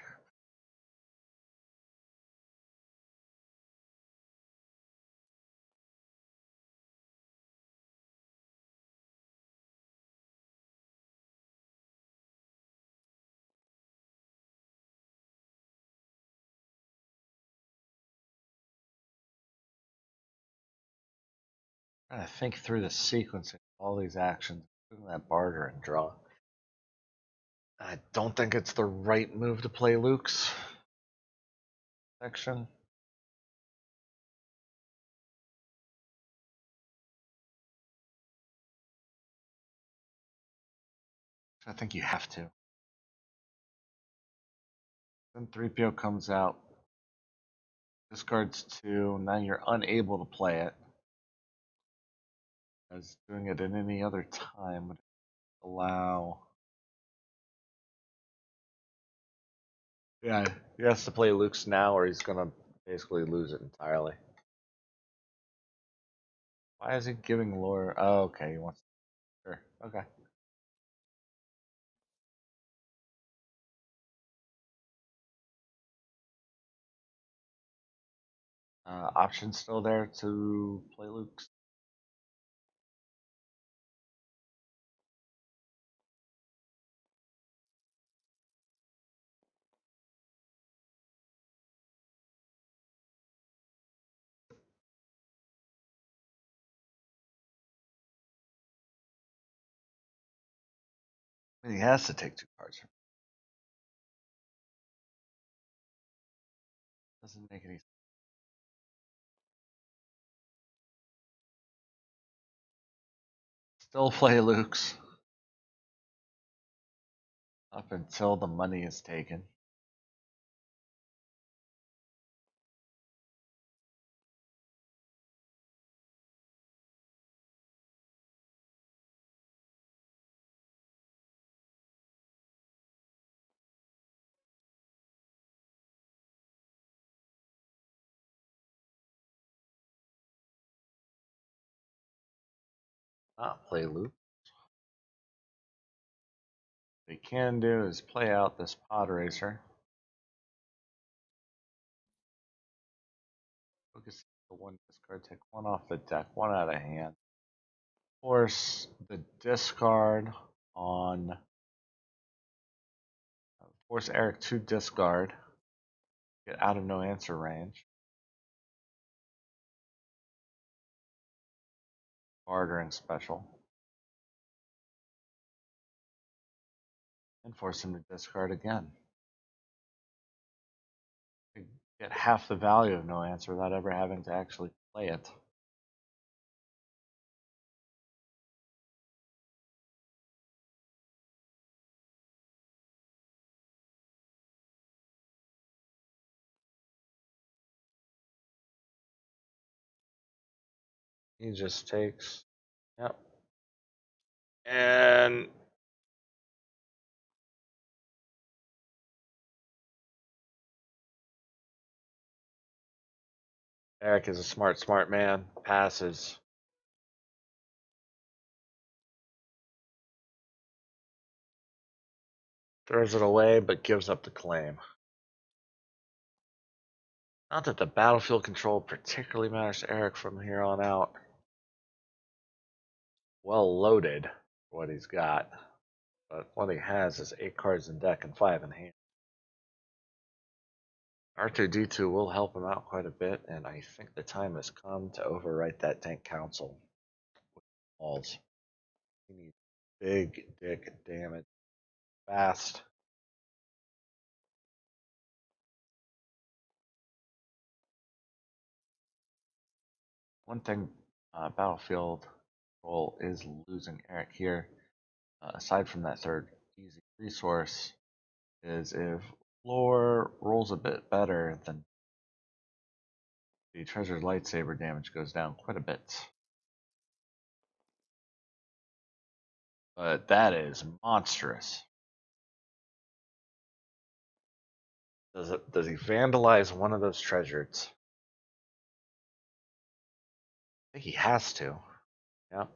I'm trying to think through the sequencing of all these actions, including that barter and draw. I don't think it's the right move to play Luke's section. I think you have to. Then 3PO comes out, discards 2, now you're unable to play it. As doing it at any other time would allow. Yeah, he has to play Luke's now or he's gonna basically lose it entirely. Why is he giving lore? Oh, okay, he wants. Sure, okay. Option still there to play Luke's. I mean, he has to take 2 cards. Doesn't make any sense. Still play Luke's up until the money is taken. Not play Luke. What he can do is play out this pod racer. Focus the 1 discard, take 1 off the deck, 1 out of hand. Force the discard on. Force Eric to discard. Get out of no answer range. Bartering special. And force him to discard again. Get half the value of no answer without ever having to actually play it. He just takes. Yep. And Eric is a smart man. Passes. Throws it away, but gives up the claim. Not that the battlefield control particularly matters to Eric from here on out. Well loaded, what he's got. But what he has is 8 cards in deck and 5 in hand. R2D2 will help him out quite a bit, and I think the time has come to overwrite that tank council with walls. He needs big dick damage fast. One thing Battlefield Control is losing Eric here, aside from that third easy resource, is if lore rolls a bit better, then the treasure's lightsaber damage goes down quite a bit. But that is monstrous. Does he vandalize one of those treasures? I think he has to. Yep.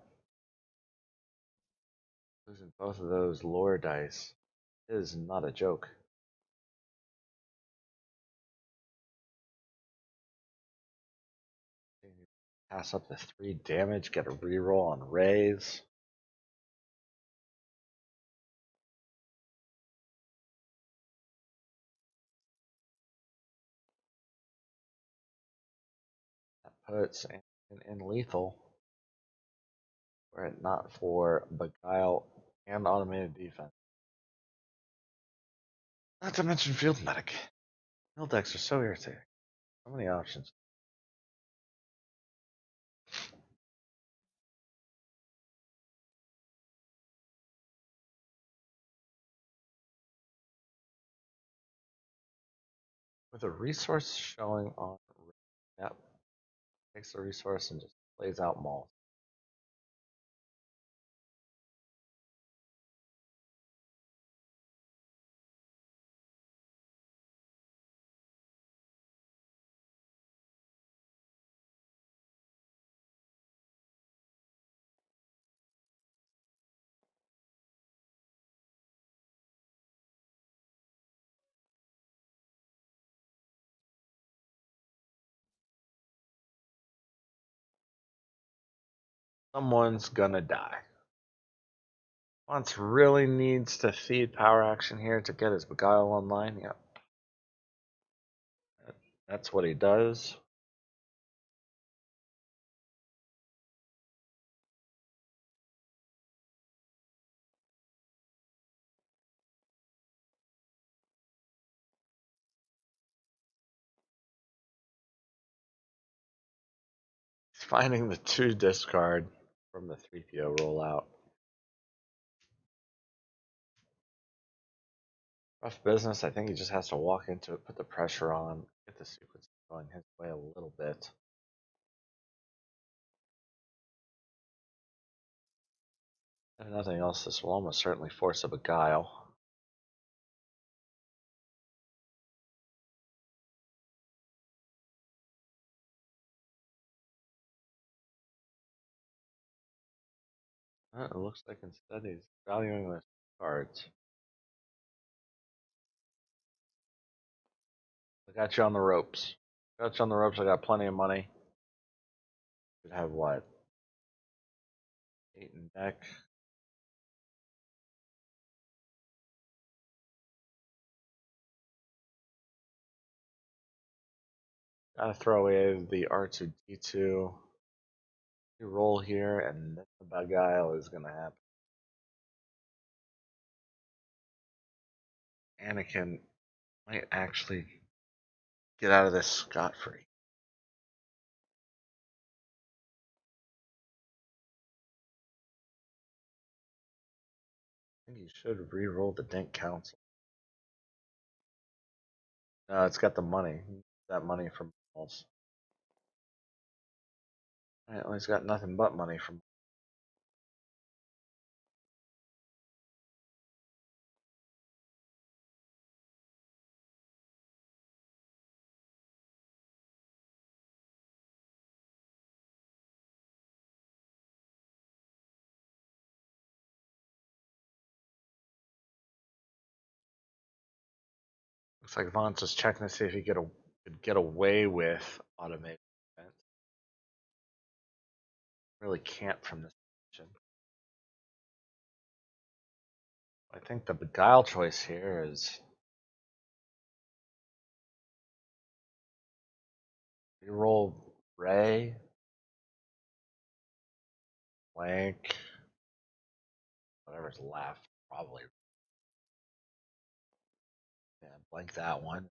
Losing both of those lore dice is not a joke. Pass up the 3 damage, get a reroll on raise. That puts in lethal. Were it not for Beguile and automated defense. Not to mention field medic. Field decks are so irritating. So many options. With a resource showing on, yep, takes the resource and just plays out Maul. Someone's gonna die. Vontz really needs to feed power action here to get his Beguile online. Yep. That's what he does. He's finding the 2 discard from the 3PO rollout. Rough business. I think he just has to walk into it, put the pressure on, get the sequence going his way a little bit. If nothing else, this will almost certainly force a Beguile. It looks like instead he's valuing the cards. I got you on the ropes. Got you on the ropes. I got plenty of money. Should have what? 8 in deck. Gotta throw away the R2D2. You roll here, and then the Beguile is gonna happen. Anakin might actually get out of this scot-free. I think you should re-roll the Dent Council. No, it's got the money. That money from balls. Alright, well, he's got nothing but money from. Looks like Vontz is checking to see if he could get away with automated defense. Really can't from this position. I think the beguile choice here is reroll Ray, blank, whatever's left, probably. Yeah, blank that one.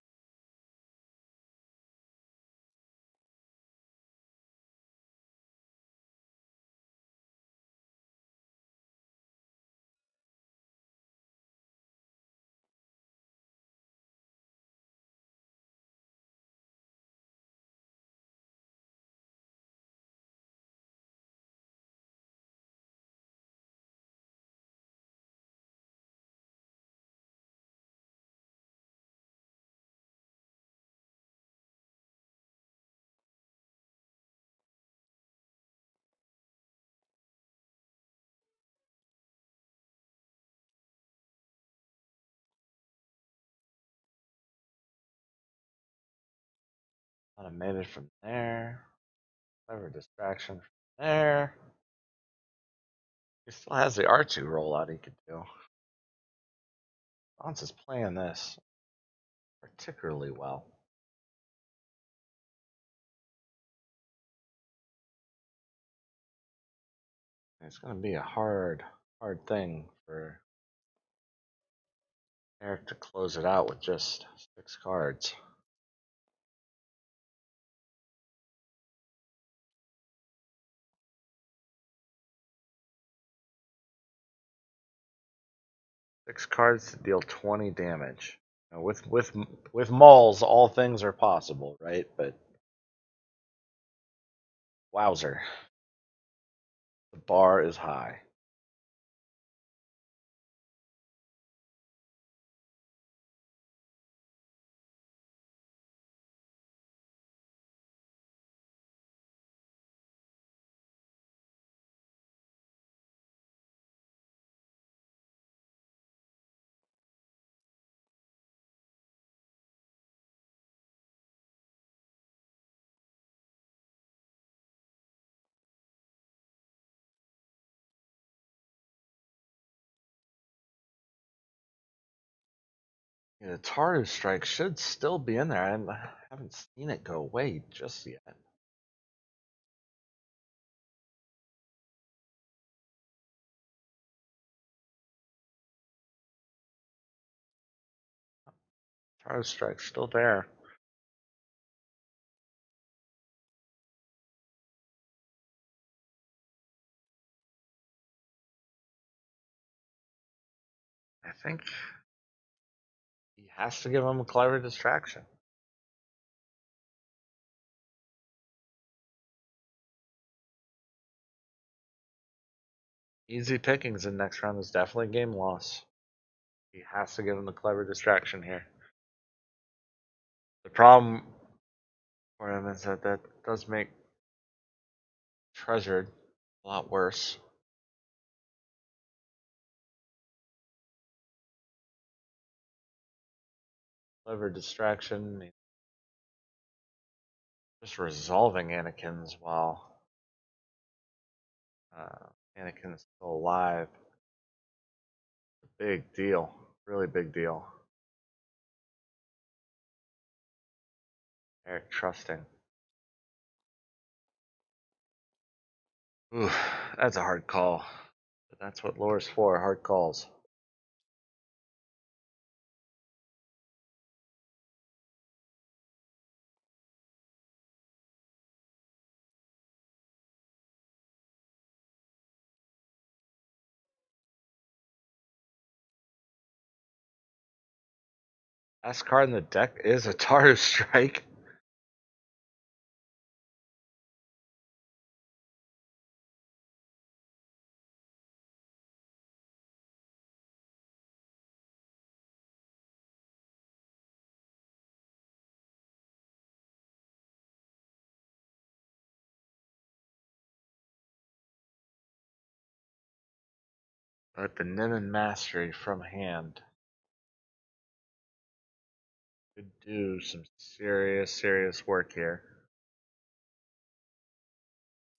Automated from there. Clever distraction from there. He still has the R2 rollout he could do. Vontz is playing this particularly well. It's going to be a hard thing for Eric to close it out with just 6 cards. Six cards to deal 20 damage. Now with mauls, all things are possible, right? But wowzer, the bar is high. Yeah, the Taru strike should still be in there. I haven't seen it go away just yet. Taru strike's still there. I think he has to give him a clever distraction. Easy pickings in next round is definitely a game loss. He has to give him the clever distraction here. The problem for him is that does make Treasured a lot worse. Clever distraction, just resolving Anakin's while Anakin's still alive. Big deal, really big deal. Eric trusting. Ooh, that's a hard call. But that's what lore's for, hard calls. Last card in the deck is a Taru Strike. But the Nimin Mastery from hand could do some serious work here.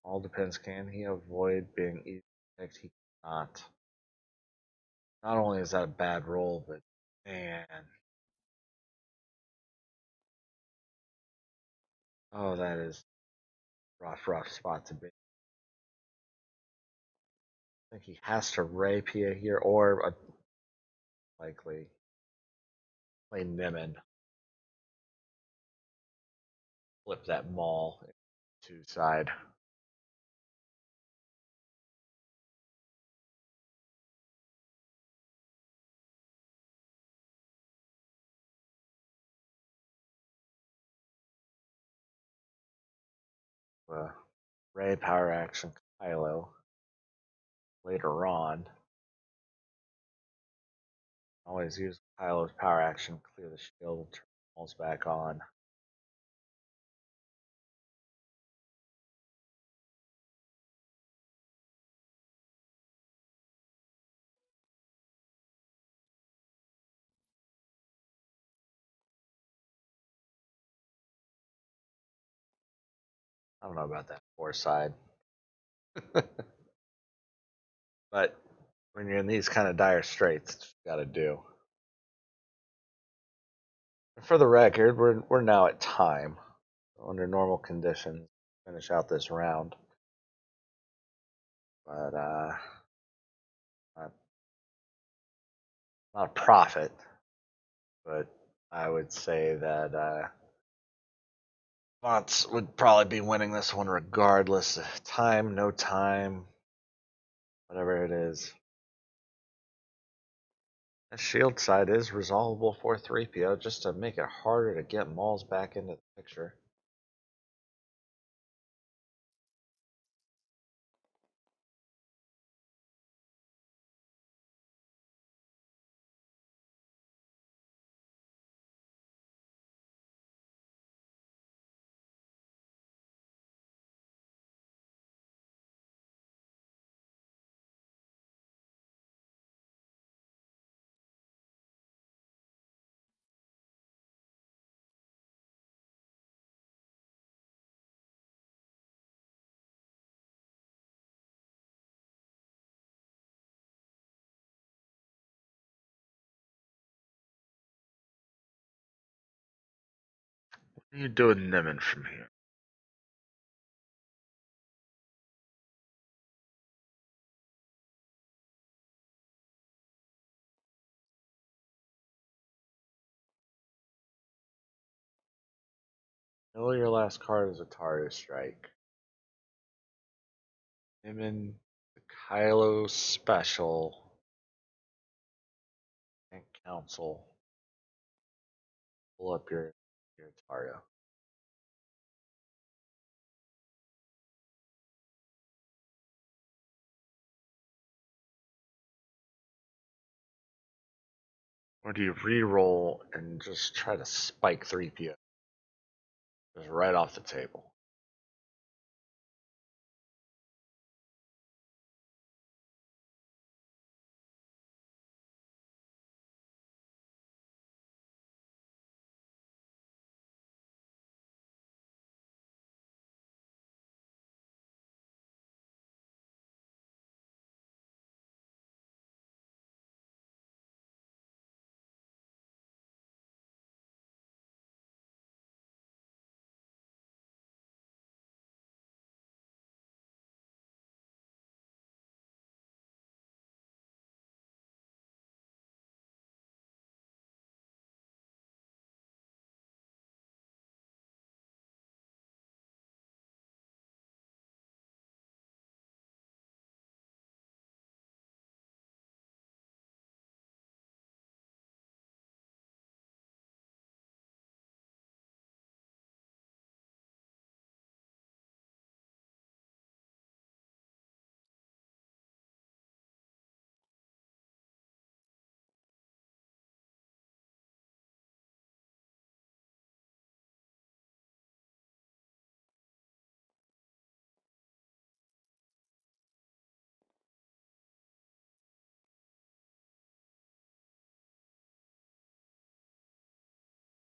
All depends, can he avoid being easy picked? He cannot. Not only is that a bad roll, but man. Oh, that is rough spot to be. I think he has to rapier here, or likely play Nimin. Flip that maul to side. Ray power action Kylo later on. Always use Kylo's power action, clear the shield, turn the walls back on. I don't know about that force side. But when you're in these kind of dire straits, it's got to do. And for the record, we're now at time. Under normal conditions, finish out this round. But not, not a profit. But I would say that Vontz would probably be winning this one regardless. Time, no time, whatever it is. The shield side is resolvable for 3PO just to make it harder to get Mauls back into the picture. What are you doing Nimin from here? Mill your last card is a Tartar Strike. Nimin, the Kylo Special, and Council. Pull up your Targa. Or do you re-roll and just try to spike 3PO? Just right off the table.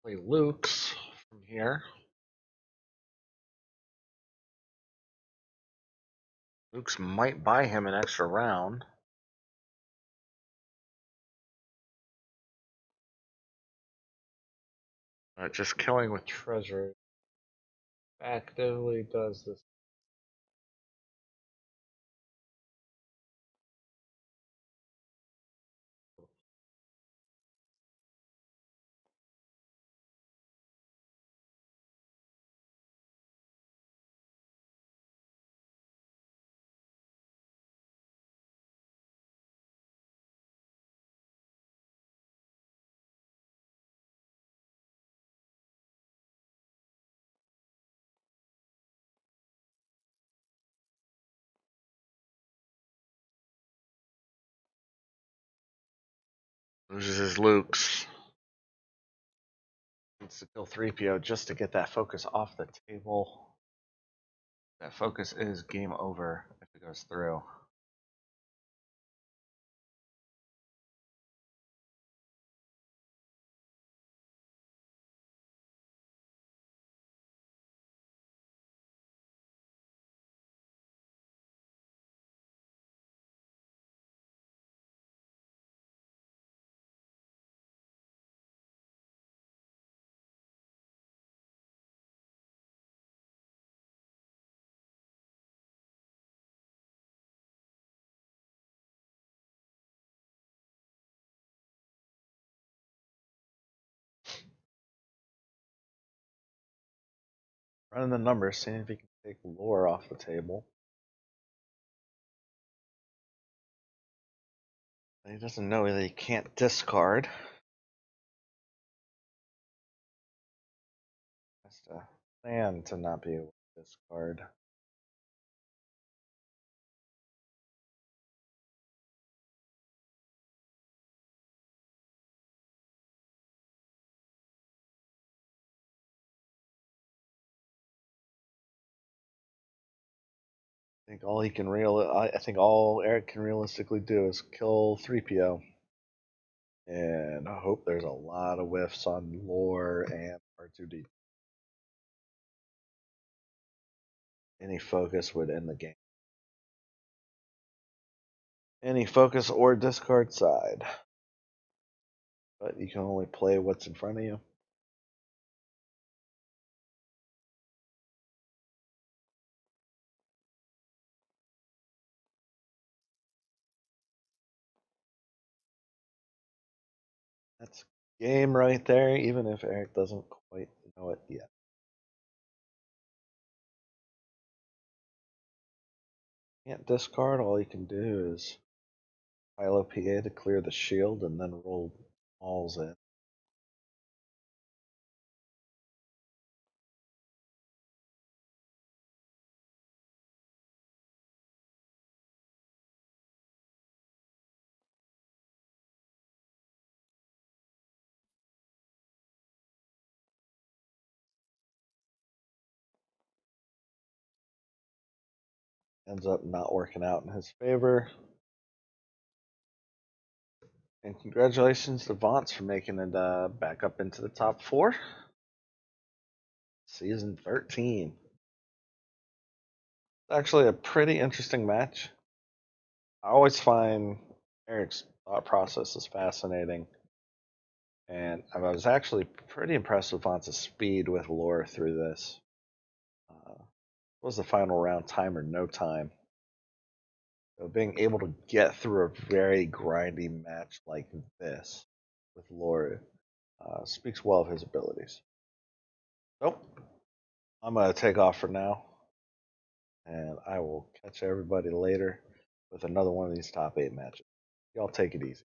Play Luke's from here. Luke's might buy him an extra round. Just killing with treasure actively does this. Loses his Luke's. Needs to kill 3PO just to get that focus off the table. That focus is game over if it goes through. Running the numbers, seeing if he can take lore off the table. He doesn't know that he can't discard. Has to plan to not be able to discard. I think all Eric can realistically do is kill 3PO. And I hope there's a lot of whiffs on lore and R2D. Any focus would end the game. Any focus or discard side. But you can only play what's in front of you. That's game right there, even if Eric doesn't quite know it yet. Can't discard, all you can do is pile a PA to clear the shield and then roll balls in. Ends up not working out in his favor. And congratulations to Vontz for making it back up into the top 4. Season 13. It's actually a pretty interesting match. I always find Eric's thought process is fascinating. And I was actually pretty impressed with Vontz's speed with lore through this. What was the final round, time or no time? So being able to get through a very grindy match like this with lore speaks well of his abilities. Nope. I'm going to take off for now, and I will catch everybody later with another one of these top 8 matches. Y'all take it easy.